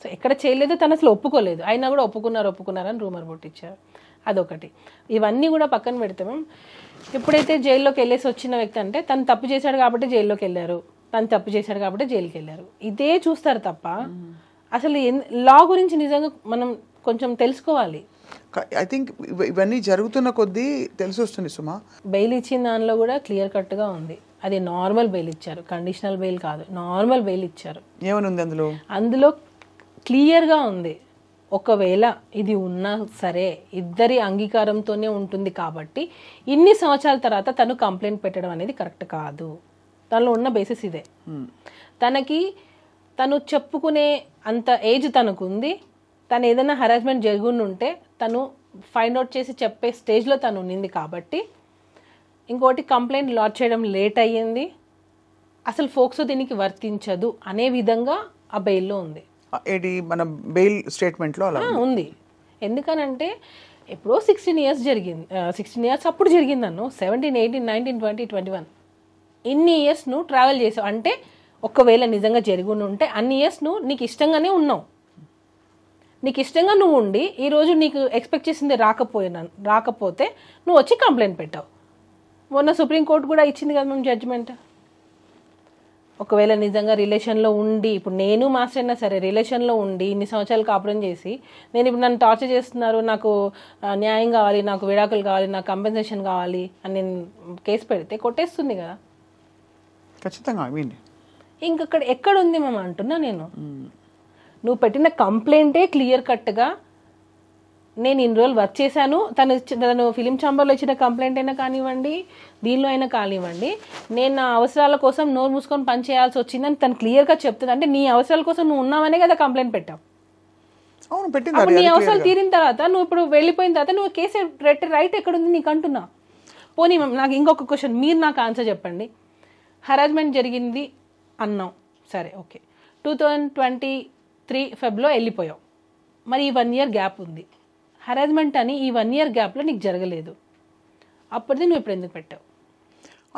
సో ఎక్కడ చేయలేదు, తను అసలు ఒప్పుకోలేదు, అయినా కూడా ఒప్పుకున్నారని రూమర్ పుట్టించారు. అదొకటి. ఇవన్నీ కూడా పక్కన పెడితే మేము ఎప్పుడైతే జైల్లోకి వెళ్ళేసి వచ్చిన వ్యక్తి అంటే తను తప్పు చేశాడు కాబట్టి జైల్లోకి వెళ్ళారు, తను తప్పు చేశాడు కాబట్టి జైలుకి వెళ్ళారు, ఇదే చూస్తారు తప్ప అసలు లా గురించి నిజంగా మనం కొంచెం తెలుసుకోవాలి. ఐ థింక్ ఇవన్నీ జరుగుతున్న కొద్దీ తెలిసి వస్తుంది సుమా. బెయిల్ ఇచ్చిన దానిలో కూడా క్లియర్ కట్గా ఉంది, అది నార్మల్ బెయిల్ ఇచ్చారు, కండిషనల్ బెయిల్ కాదు, నార్మల్ బెయిల్ ఇచ్చారు. ఏమని ఉంది అందులో? అందులో క్లియర్గా ఉంది, ఒకవేళ ఇది ఉన్నా సరే ఇద్దరి అంగీకారంతోనే ఉంటుంది కాబట్టి ఇన్ని సంవత్సరాల తర్వాత తను కంప్లైంట్ పెట్టడం అనేది కరెక్ట్ కాదు. దానిలో ఉన్న బేసిస్ ఇదే. తను చెప్పుకునే అంత ఏజ్ తనకు ఉంది, తను ఏదైనా హరాస్మెంట్ జరుగుని ఉంటే తను ఫైండ్ అవుట్ చేసి చెప్పే స్టేజ్లో తను ఉన్నింది కాబట్టి. ఇంకోటి, కంప్లైంట్ లాడ్జ్ చేయడం లేట్ అయ్యింది, అసలు ఫోక్సో దీనికి వర్తించదు అనే విధంగా ఆ బెయిల్లో ఉంది. ఏది మన బెయిల్ స్టేట్మెంట్లో అలా ఉంది. ఎందుకనంటే ఎప్పుడో 16 years జరిగింది, 16 years అప్పుడు జరిగింది నన్ను, 17, 18, 19, 20, 21 ఇన్ని ఇయర్స్ నువ్వు ట్రావెల్ చేసావు అంటే ఒకవేళ నిజంగా జరిగి ఉంటే అన్ని ఇయర్స్ నువ్వు నీకు ఇష్టంగానే ఉన్నావు, నీకు ఇష్టంగా నువ్వు ఉండి ఈరోజు నీకు ఎక్స్పెక్ట్ చేసింది రాకపోతే నువ్వు వచ్చి కంప్లైంట్ పెట్టావు. మొన్న సుప్రీంకోర్టు కూడా ఇచ్చింది కదా మేము జడ్జిమెంట్. ఒకవేళ నిజంగా రిలేషన్లో ఉండి, ఇప్పుడు నేను మాస్టర్ అయినా సరే రిలేషన్లో ఉండి ఇన్ని సంవత్సరాలు కాపురం చేసి నేను ఇప్పుడు నన్ను టార్చర్ చేస్తున్నారు, నాకు న్యాయం కావాలి, నాకు విడాకులు కావాలి, నాకు కంపెన్సేషన్ కావాలి అని నేను కేసు పెడితే కొట్టేస్తుంది కదా ఖచ్చితంగా. ఇంకక్కడ ఎక్కడుంది మేము అంటున్నా నేను. నువ్వు పెట్టిన కంప్లైంటే క్లియర్ కట్గా నేను ఇన్ని రోజులు వర్క్ చేశాను, తను ఫిలిం ఛాంబర్లో ఇచ్చిన కంప్లైంట్ అయినా కానివ్వండి, దీనిలో అయినా కానివ్వండి, నేను నా అవసరాల కోసం నోరు మూసుకొని పని చేయాల్సి వచ్చిందని తను క్లియర్గా చెప్తుంది. అంటే నీ అవసరాల కోసం నువ్వు ఉన్నావనే కదా కంప్లైంట్ పెట్టావు. అప్పుడు నీ అవసరాలు తీరిన తర్వాత నువ్వు ఇప్పుడు వెళ్ళిపోయిన తర్వాత నువ్వు కేసు రైట్ ఎక్కడుంది నీకు అంటున్నా. పోనీ నాకు ఇంకొక క్వశ్చన్, మీరు నాకు ఆన్సర్ చెప్పండి. హరాస్మెంట్ జరిగింది అన్నావు, సరే ఓకే, 2023 ఫెబ్లో వెళ్ళిపోయావు, మరి ఈ 1 year గ్యాప్ ఉంది. హరాస్మెంట్ అని ఈ 1 year గ్యాప్లో నీకు జరగలేదు, అప్పటిది నువ్వు ఇప్పుడు ఎందుకు పెట్టావు?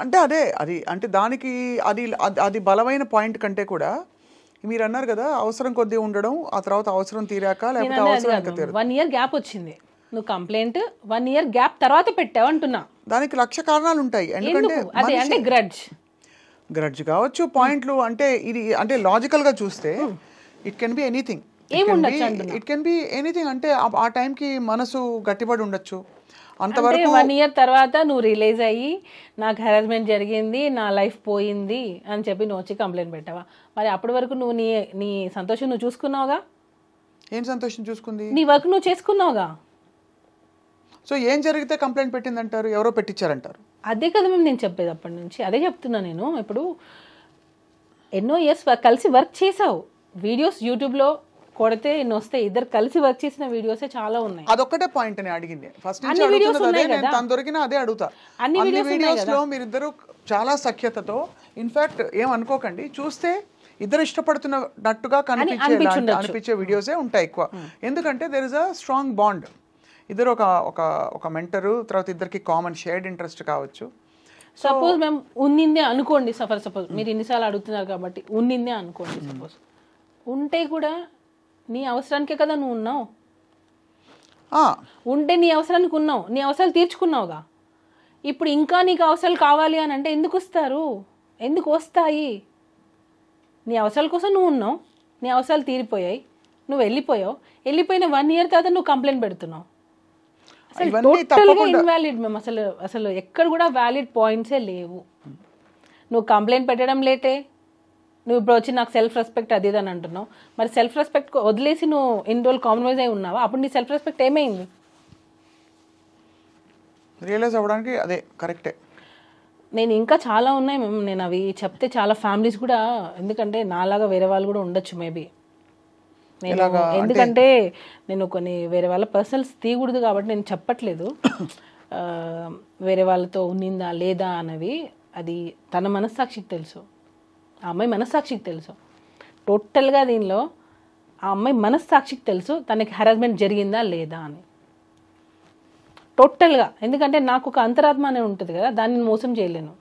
అంటే అది అంటే దానికి అది బలమైన పాయింట్ కంటే కూడా మీరు అన్నారు కదా, అవసరం కొద్దీ ఉండడం, ఆ తర్వాత అవసరం తీరాక లేకపోతే అవసరం 1 year గ్యాప్ వచ్చింది, నువ్వు కంప్లైంట్ 1 year గ్యాప్ తర్వాత పెట్టావు అంటున్నా. దానికి 1,00,000 కారణాలు ఉంటాయి. అంటే గ్రడ్జ్ కావచ్చు, పాయింట్లు అంటే ఇది అంటే లాజికల్ గా చూస్తే it can be anything, it can be anything. అంటే ఆ టైంకి మనసు గట్టిపడి ఉండొచ్చు. అంతవరకు 1 year తర్వాత నువ్వు రిలీజ్ అయ్యి నాకు హెరాస్మెంట్ జరిగింది, నా లైఫ్ పోయింది అని చెప్పి నువ్వు వచ్చి కంప్లైంట్ పెట్టావా? మరి అప్పటి వరకు నువ్వు నీ సంతోషం నువ్వు చూసుకున్నావుగా. ఏం సంతోషం చూసుకుంది? నీ వర్క్ నువ్వు చేసుకున్నావుగా. సో ఏం జరిగితే కంప్లైంట్ పెట్టిందంటారు? ఎవరో పెట్టించారంటారు. అదే కదా మేము నేను చెప్పేది అప్పటి నుంచి, అదే చెప్తున్నా నేను. ఇప్పుడు ఎన్నో ఇయర్స్ కలిసి వర్క్ చేసావు, వీడియోస్ యూట్యూబ్లో కొడితే ఎన్ని వస్తాయి, ఇద్దరు కలిసి వర్క్ చేసిన వీడియోసే చాలా ఉన్నాయి. అదొక్కటే పాయింట్ అని అడిగింది ఫస్ట్ నుంచి అడుగుతున్నది, నేను తను దొరికిన అదే అడుగుతా. అన్ని వీడియోస్ లో మీరిద్దరు చాలా సఖ్యతతో, ఇన్ఫాక్ట్ ఏమనుకోకండి, చూస్తే ఇద్దరు ఇష్టపడుతున్నట్టుగా అనిపించే వీడియోసే ఉంటాయి ఎక్కువ. ఎందుకంటే there is a strong bond. ఇద్దరు ఒక మెంటరు, తర్వాత ఇద్దరికి కామన్ షేర్డ్ ఇంట్రెస్ట్ కావచ్చు. సపోజ్ మేము ఉన్నిందే అనుకోండి, సపోజ్ మీరు ఇన్నిసార్లు అడుగుతున్నారు కాబట్టి ఉన్నిందే అనుకోండి, సపోజ్ ఉంటే కూడా నీ అవసరానికే కదా నువ్వు ఉన్నావు. ఉంటే నీ అవసరానికి ఉన్నావు, నీ అవసరాలు తీర్చుకున్నావుగా. ఇప్పుడు ఇంకా నీకు అవసరాలు కావాలి అని అంటే ఎందుకు వస్తారు, ఎందుకు వస్తాయి? నీ అవసరాల కోసం నువ్వు ఉన్నావు, నీ అవసరాలు తీరిపోయాయి, నువ్వు వెళ్ళిపోయిన 1 year తర్వాత నువ్వు కంప్లైంట్ పెడుతున్నావు. టోటల్గా ఇన్వాలిడ్ మేము. అసలు ఎక్కడ కూడా వ్యాలిడ్ పాయింట్సే లేవు. నువ్వు కంప్లైంట్ పెట్టడం లేటే, నువ్వు ఇప్పుడు వచ్చి నాకు సెల్ఫ్ రెస్పెక్ట్ అది అని అంటున్నావు. మరి సెల్ఫ్ రెస్పెక్ట్ వదిలేసి నువ్వు ఇన్ని రోజులు కాంప్రమైజ్ అయి ఉన్నావా? అప్పుడు నీ సెల్ఫ్ రెస్పెక్ట్ ఏమైంది? రియలైజ్ అవ్వడానికి అదే కరెక్టే. నేను ఇంకా చాలా ఉన్నాయి మేము, నేను అవి చెప్తే చాలా ఫ్యామిలీస్ కూడా, ఎందుకంటే నాలాగా వేరే వాళ్ళు కూడా ఉండొచ్చు మేబీ. ఎందుకంటే నేను కొన్ని వేరే వాళ్ళ పర్సనల్స్ తీయకూడదు కాబట్టి నేను చెప్పట్లేదు. వేరే వాళ్ళతో ఉన్నిందా లేదా అన్నవి అది తన మనస్సాక్షికి తెలుసు, ఆ అమ్మాయి మనస్సాక్షికి తెలుసు. టోటల్గా దీనిలో ఆ అమ్మాయి మనస్సాక్షికి తెలుసు తనకి హెరాస్మెంట్ జరిగిందా లేదా అని టోటల్గా. ఎందుకంటే నాకు ఒక అంతరాత్మ అనేది ఉంటుంది కదా, దాన్ని మోసం చేయలేను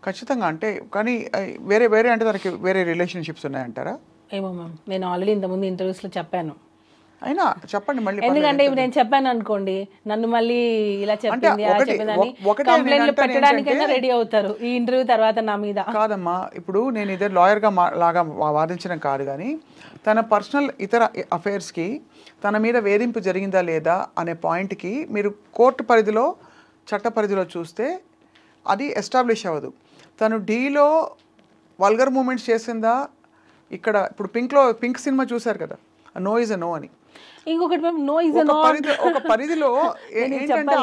ఖచ్చితంగా. అంటే కానీ వేరే అంటే తనకి వేరే రిలేషన్షిప్స్ ఉన్నాయంటారా? ఏమో మ్యామ్, నేను ఆల్రెడీ ఇంతకుముందు ఇంటర్వ్యూస్లో చెప్పాను. అయినా చెప్పండి మళ్ళీ. ఎందుకంటే ఇప్పుడు నేను చెప్పాను అనుకోండి, నన్ను మళ్ళీ ఇలా చెప్పింది అలా చెప్పిందని కంప్లైంట్లు పెట్టడానికైనా రెడీ అవుతారు ఈ ఇంటర్వ్యూ తర్వాత నా మీద. కాదమ్మా, ఇప్పుడు నేను ఇదే లాయర్గా లాగా వాదించడం కాదు, కానీ తన పర్సనల్ ఇతర అఫైర్స్కి తన మీద వేధింపు జరిగిందా లేదా అనే పాయింట్కి మీరు కోర్టు పరిధిలో చట్ట పరిధిలో చూస్తే అది ఎస్టాబ్లిష్ అవ్వదు. తను డీలో వల్గర్ మూమెంట్స్ చేసిందా, ఇక్కడ ఇప్పుడు పింక్ సినిమా చూశారు కదా, నో ఇస్ ఎ నో అని. ఇంకొకటి నో ఇస్ నో ఒక పరిధిలో ఏంటంటే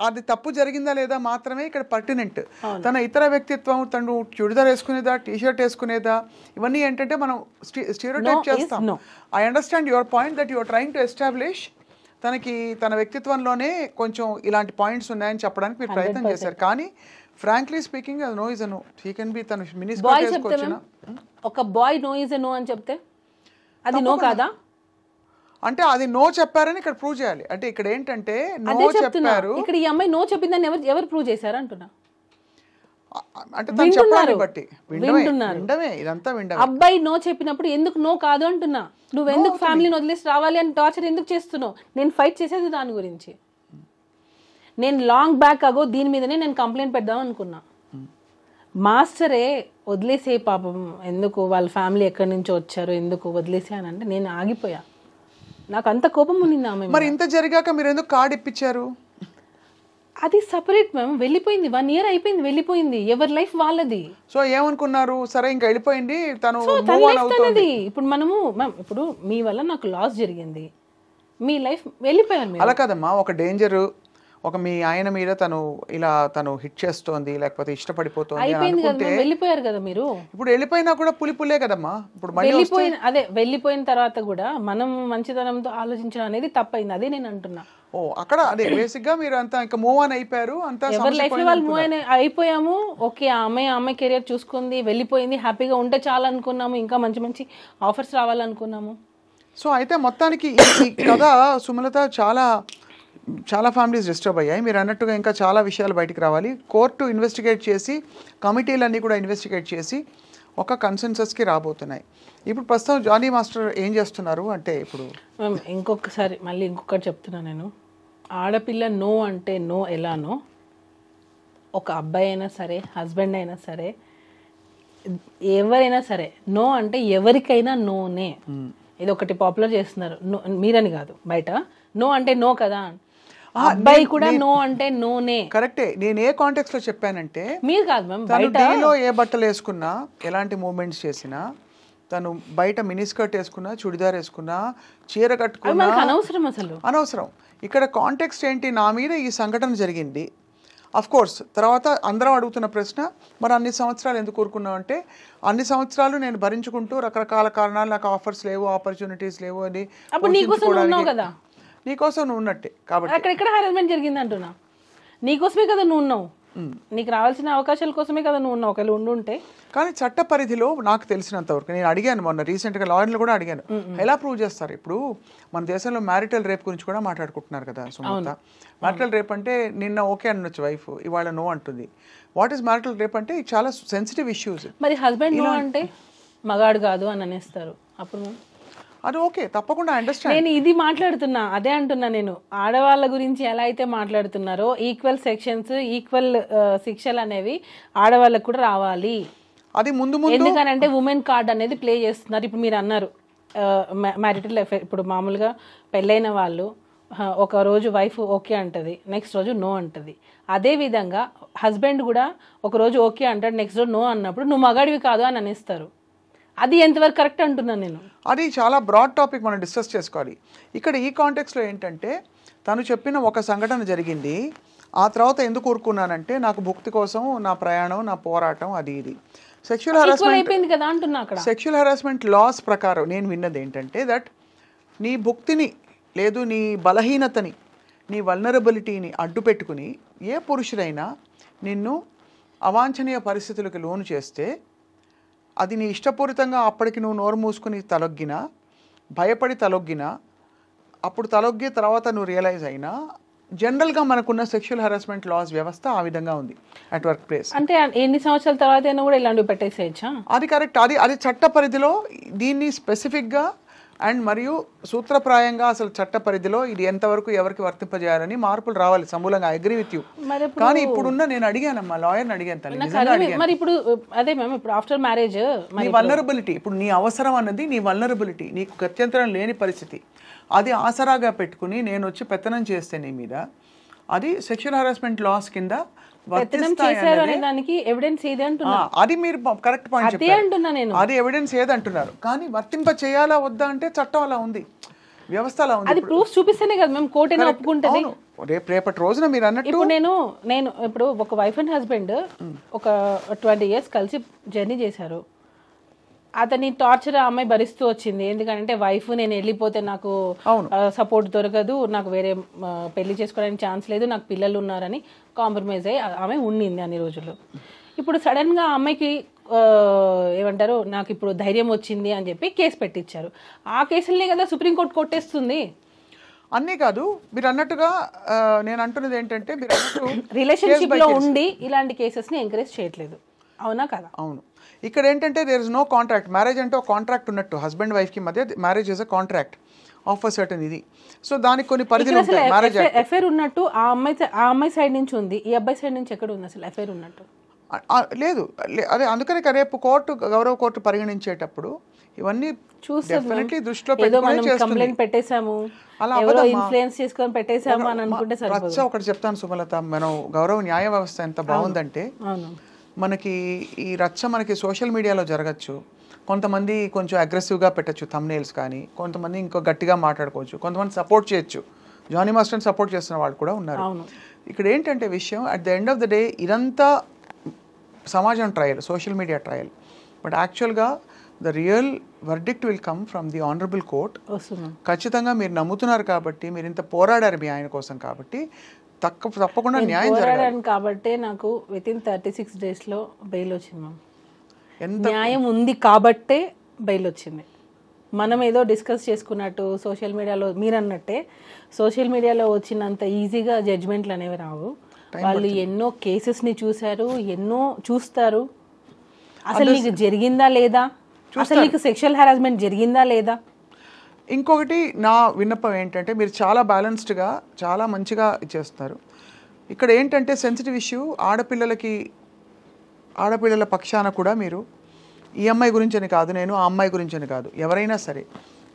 అది తప్పు జరిగిందా లేదా మాత్రమే ఇక్కడ పర్టినెంట్. తన ఇతర వ్యక్తిత్వం, తను చుడిదార్ వేసుకునేదా, టీషర్ట్ వేసుకునేదా, ఇవన్నీ ఏంటంటే మనం స్టీరియోటైప్ చేస్తాం. I understand your point that your trying to establish తనకి తన వ్యక్తిత్వంలోనే కొంచెం ఇలాంటి పాయింట్స్ ఉన్నాయని చెప్పడానికి మీరు ప్రయత్నం చేశారు. కానీ ఫ్రాంక్లీ స్పీకింగ్ అది no is a no. He can be తన మినిస్టర్ వేసుకొచ్చిన ఒక boy no is a no అని చెప్తే అది నో కాదా? అంటే అది నో చెప్పారని ఇక్కడ ప్రూవ్ చేయాలి. అంటే ఇక్కడ ఏంటంటే నో చెప్పారు, ఇక్కడ ఈ అమ్మాయి నో చెప్పిందని ఎవరు ప్రూవ్ చేశారు అంటున్నా. అంటే తను చెప్పాలని బట్టి విండమే, ఇదంతా విండమే. అబ్బాయి నో చెప్పినప్పుడు ఎందుకు నో కాదు అంటున్నా. నువ్వు ఎందుకు ఫ్యామిలీని వదిలేసి రావాలి అని టార్చర్ ఎందుకు చేస్తున్నావు? నేను ఫైట్ చేసేది దాని గురించి. నేను లాంగ్ బ్యాక్ అగో దీని మీదనే నేను కంప్లైంట్ పెడదాం అనుకున్నా. మాస్టరే వదిలేసే పాపం, ఎందుకు వాళ్ళ ఫ్యామిలీ ఎక్కడి నుంచో వచ్చారు, ఎందుకు వదిలేసే అని అంటే నేను ఆగిపోయా. నాకు అంత కోపం ఉన్నింది ఆమె. మరి ఇంత జరిగాక మీరు ఎందుకు కార్డు ఇప్పించారు? అది సపరేట్ మ్యామ్, వెళ్ళిపోయింది. 1 year అయిపోయింది, వెళ్ళిపోయింది. ఎవరి లైఫ్ వాళ్ళది. సో ఏమనుకున్నారు, సరే ఇంకా వెళ్ళిపోయింది తను. ఇప్పుడు మనము మ్యామ్, ఇప్పుడు మీ వల్ల నాకు లాస్ జరిగింది, మీ లైఫ్ వెళ్ళిపోయారు. అలా కదమ్మా, ఒక డేంజర్, ఒక మీ ఆయన మీద తను హిట్ చేస్తోంది, లేకపోతే ఇష్టపడిపోతుంది వెళ్ళిపోయారు కదా మీరు. ఇప్పుడు వెళ్ళిపోయినా కూడా పులిపులే కదమ్మా. ఇప్పుడు వెళ్ళిపోయిన తర్వాత కూడా మనం మంచితనంతో ఆలోచించడం అనేది తప్పైంది. అదే నేను అంటున్నా. అక్కడ అదే బేసిక్ గా మీరు అంతా ఇంకా మూవ్ ఆన్ అయిపోయారు. అంతా ఎవరి లైఫ్ లో వాళ్ళు మూవ్ ఆన్ అయిపోయాము. ఓకే, ఆమె కెరియర్ చూసుకుంది, వెళ్ళిపోయింది, హ్యాపీగా ఉంటే చాలా అనుకున్నాము, ఇంకా మంచి మంచి ఆఫర్స్ రావాలనుకున్నాము. సో అయితే మొత్తానికి ఈ కథ సుమలత చాలా ఫ్యామిలీస్ డిస్టర్బ్ అయ్యాయి. మీరు అన్నట్టుగా ఇంకా చాలా విషయాలు బయటికి రావాలి. కోర్టు ఇన్వెస్టిగేట్ చేసి, కమిటీలన్నీ కూడా ఇన్వెస్టిగేట్ చేసి ఒక కన్సెన్సస్కి రాబోతున్నాయి. ఇప్పుడు ప్రస్తుతం జానీ మాస్టర్ ఏం చేస్తున్నారు అంటే, ఇప్పుడు ఇంకొకటి చెప్తున్నా నేను, ఆడపిల్ల నో అంటే నో ఎలానో, ఒక అబ్బాయి అయినా సరే, హస్బెండ్ అయినా సరే, ఎవరైనా సరే నో అంటే ఎవరికైనా నోనే. ఇది ఒకటి పాపులర్ చేస్తున్నారు, మీరని కాదు, బయట నో అంటే నో కదా, అబ్బాయి కూడా నో అంటే నోనే. కరెక్టే. నేను ఏ కాంటెక్స్ట్ లో చెప్పానంటే, మీరు కాదు మ్యామ్, బయటలో ఏ బట్టలు వేసుకున్నా, ఎలాంటి మూవ్మెంట్స్ చేసినా, తను బయట మినీ స్కర్ట్ వేసుకున్నా, చుడిదార్ వేసుకున్నా, చీర కట్టుకున్నా అనవసరం, అసలు అనవసరం. ఇక్కడ కాంటెక్స్ట్ ఏంటి, నా మీద ఈ సంఘటన జరిగింది. అఫ్ కోర్స్ తర్వాత అందరం అడుగుతున్న ప్రశ్న, మరి అన్ని సంవత్సరాలు ఎందుకు కోరుకున్నావు అంటే, అన్ని సంవత్సరాలు నేను భరించుకుంటూ రకరకాల కారణాలు, నాకు ఆఫర్స్ లేవు, ఆపర్చునిటీస్ లేవు అని, నీకోసం నువ్వు ఉన్నట్టే. కాబట్టి అక్కడ హారాస్మెంట్ జరిగింది అంటున్నా, నీకోసమే కదా నువ్వు ఉన్నావు, నీకు రావాల్సిన అవకాశాల కోసమే కదా నువ్వు ఉన్నావు. ఒకవేళ ఉండుంటే. కానీ చట్ట పరిధిలో నాకు తెలిసినంత వరకు నేను అడిగాను, మొన్న రీసెంట్గా లాయర్లు కూడా అడిగాను, ఎలా ప్రూవ్ చేస్తారు? ఇప్పుడు మన దేశంలో మ్యారిటల్ రేప్ గురించి కూడా మాట్లాడుకుంటున్నారు కదా సుమలత. మ్యారిటల్ రేప్ అంటే నిన్న ఓకే అనొచ్చు వైఫ్, ఇవాళ నో అంటుంది. వాట్ ఈస్ మ్యారిటల్ రేప్ అంటే చాలా సెన్సిటివ్ ఇష్యూస్. మరి హస్బెండ్ నో అంటే మగాడు కాదు అని అనేస్తారు, అప్పుడు అది ఓకే, తప్పకుండా అండర్స్టాండ్. నేను ఇది మాట్లాడుతున్నా, అదే అంటున్నా నేను, ఆడవాళ్ళ గురించి ఎలా అయితే మాట్లాడుతున్నారో ఈక్వల్ సెక్షన్స్, ఈక్వల్ శిక్షలు అనేవి ఆడవాళ్ళకు కూడా రావాలి. అది ముందు ఎందుకనంటే ఉమెన్ కార్డ్ అనేది ప్లే చేస్తున్నారు. ఇప్పుడు మీరు అన్నారు మ్యారిటల్ అఫైర్, ఇప్పుడు మామూలుగా పెళ్ళైన వాళ్ళు ఒక రోజు వైఫ్ ఓకే అంటది, నెక్స్ట్ రోజు నో అంటది. అదే విధంగా హస్బెండ్ కూడా ఒక రోజు ఓకే అంటాడు, నెక్స్ట్ రోజు నో అన్నప్పుడు నువ్వు మగాడివి కాదు అని అనేస్తారు. అది ఎంతవరకు కరెక్ట్ అంటున్నాను నేను. అది చాలా బ్రాడ్ టాపిక్, మనం డిస్కస్ చేసుకోవాలి. ఇక్కడ ఈ కాంటెక్స్లో ఏంటంటే, తను చెప్పిన ఒక సంఘటన జరిగింది, ఆ తర్వాత ఎందుకు ఊరుకున్నానంటే నాకు భుక్తి కోసం నా ప్రయాణం, నా పోరాటం, అది ఇది. సెక్షువల్ హెరాస్మెంట్ లాస్ ప్రకారం నేను విన్నది ఏంటంటే, దట్ నీ భుక్తిని లేదు, నీ బలహీనతని, నీ వల్నరబిలిటీని అడ్డు పెట్టుకుని ఏ పురుషుడైనా నిన్ను అవాంఛనీయ పరిస్థితులకు లోను చేస్తే, అది నీ ఇష్టపూరితంగా అప్పటికి నువ్వు నోరు మూసుకుని తలొగ్గినా, భయపడి తలొగ్గినా, అప్పుడు తలొగ్గి తర్వాత నువ్వు రియలైజ్ అయినా, జనరల్గా మనకున్న సెక్షువల్ హెరాస్మెంట్ లాస్ వ్యవస్థ ఆ విధంగా ఉంది అట్ వర్క్ ప్లేస్. అంటే ఎన్ని సంవత్సరాల తర్వాత అయినా కూడా ఇలాంటివి పెట్టేసేయచ్చా? అది కరెక్ట్, అది చట్ట పరిధిలో దీన్ని స్పెసిఫిక్గా అండ్ మరియు సూత్రప్రాయంగా అసలు చట్ట పరిధిలో ఇది ఎంతవరకు ఎవరికి వర్తింపజేయాలని మార్పులు రావాలి సమూలంగా. I agree with you. కానీ ఇప్పుడున్న నేను అడిగానమ్మా, లాయర్ని అడిగాను తల్లి, మరి ఇప్పుడు అదే మ్యామ్ ఇప్పుడు ఆఫ్టర్ మ్యారేజ్ నీ వల్నరబిలిటీ, ఇప్పుడు నీ అవసరం అన్నది నీ వల్నరబిలిటీ, నీకు గత్యంతరం లేని పరిస్థితి, అది ఆసరాగా పెట్టుకుని నేను వచ్చి పెత్తనం చేస్తే నీ మీద అది సెక్షువల్ హెరాస్మెంట్ లాస్ కింద దానికి ఎవిడెన్స్ ఏది అంటున్నా? అది మీరు కరెక్ట్ పాయింట్ చెప్పారు, అది ఎవిడెన్స్ ఏదంటున్నారు. కానీ వర్తింప చేయాలా వద్దా అంటే చట్టం అలా ఉంది, వ్యవస్థ అలా ఉంది. అది ప్రూఫ్ చూపిస్తేనే కదా మేము కోర్టు అయినా ఒప్పుకుంటుంది. రేపటి రోజున మీరు అన్నట్టు ఇప్పుడు నేను ఇప్పుడు ఒక వైఫ్ అండ్ హస్బెండ్ ఒక 20 years కలిసి జర్నీ చేశారు. అతని టార్చర్ ఆ అమ్మాయి భరిస్తూ వచ్చింది. ఎందుకంటే వైఫ్ నేను వెళ్ళిపోతే నాకు సపోర్ట్ దొరకదు, నాకు వేరే పెళ్లి చేసుకోవడానికి ఛాన్స్ లేదు, నాకు పిల్లలు ఉన్నారని కాంప్రమైజ్ అయ్యి ఆమె ఉండింది అన్ని రోజులు. ఇప్పుడు సడన్గా ఆ అమ్మాయికి ఏమంటారు నాకు ఇప్పుడు ధైర్యం వచ్చింది అని చెప్పి కేసు పెట్టించారు. ఆ కేసులనే కదా సుప్రీంకోర్టు కొట్టేస్తుంది. అన్నీ కాదు మీరు అన్నట్టుగా, నేను అంటున్నది ఏంటంటే మీరు అన్నట్టు రిలేషన్షిప్ లో ఉండి ఇలాంటి కేసెస్ ని ఎంకరేజ్ చేయట్లేదు, అవునా కదా? అవును. ఇక్కడ ఏంటంటే there is no contract. Marriage అంటే ఒక కాంట్రాక్ట్ ఉన్నట్టు, హస్బెండ్ వైఫ్కి మధ్య marriage is a contract of a certain ఇది. సో దానికి కొన్ని పరిధులు ఉంటాయి. మ్యారేజ్ ఎఫైర్ ఉన్నట్టు ఆ అమ్మాయి సైడ్ నుంచి ఉంది, ఈ అబ్బాయి సైడ్ నుంచి ఎక్కడ ఉంది అసలు ఎఫైర్ ఉన్నట్టు? లేదు. అదే అందుకని రేపు కోర్టు, గౌరవ కోర్టు పరిగణించేటప్పుడు ఇవన్నీ డెఫినెట్లీ దృష్టిలో పెట్టుకొని కంప్లైంట్ పెట్టేశాము, ఎవరో ఇన్ఫ్లుయెన్స్ చేసుకొని పెట్టేశాము అని అనుకుంటే సరిపోదు. ఒకటి చెప్తాను సుమలత, మనం గౌరవ న్యాయ వ్యవస్థ ఎంత బాగుందంటే మనకి ఈ రచ్చ మనకి సోషల్ మీడియాలో జరగచ్చు, కొంతమంది కొంచెం అగ్రెసివ్గా పెట్టచ్చు థంబ్నెయిల్స్, కానీ కొంతమంది ఇంకో గట్టిగా మాట్లాడుకోవచ్చు, కొంతమంది సపోర్ట్ చేయొచ్చు. జానీ మాస్టర్ని సపోర్ట్ చేస్తున్న వాళ్ళు కూడా ఉన్నారు. ఇక్కడ ఏంటంటే విషయం at the end of the day ఇదంతా సమాజం trial, social media trial. But యాక్చువల్గా the real verdict will come from the honourable court. ఖచ్చితంగా మీరు నమ్ముతున్నారు కాబట్టి, మీరు ఇంత పోరాడారు మీ ఆయన కోసం కాబట్టి తప్పకుండా న్యాయం జరగాలి. కాబట్టి నాకు వితిన్ 36 days బెయిల్ వచ్చింది మ్యామ్. న్యాయం ఉంది కాబట్టే బెయిల్ వచ్చింది. మనం ఏదో డిస్కస్ చేసుకున్నట్టు సోషల్ మీడియాలో మీరు అన్నట్టే సోషల్ మీడియాలో వచ్చినంత ఈజీగా జడ్జ్మెంట్లు అనేవి రావు. వాళ్ళు ఎన్నో కేసెస్ని చూశారు, ఎన్నో చూస్తారు. అసలు నీకు జరిగిందా లేదా, అసలు నీకు సెక్షువల్ హెరాస్మెంట్ జరిగిందా లేదా. ఇంకొకటి నా విన్నపం ఏంటంటే మీరు చాలా బ్యాలెన్స్డ్గా చాలా మంచిగా ఇచ్చేస్తారు. ఇక్కడ ఏంటంటే సెన్సిటివ్ ఇష్యూ, ఆడపిల్లల పక్షాన కూడా మీరు ఈ అమ్మాయి గురించని కాదు, నేను ఆ అమ్మాయి గురించని కాదు, ఎవరైనా సరే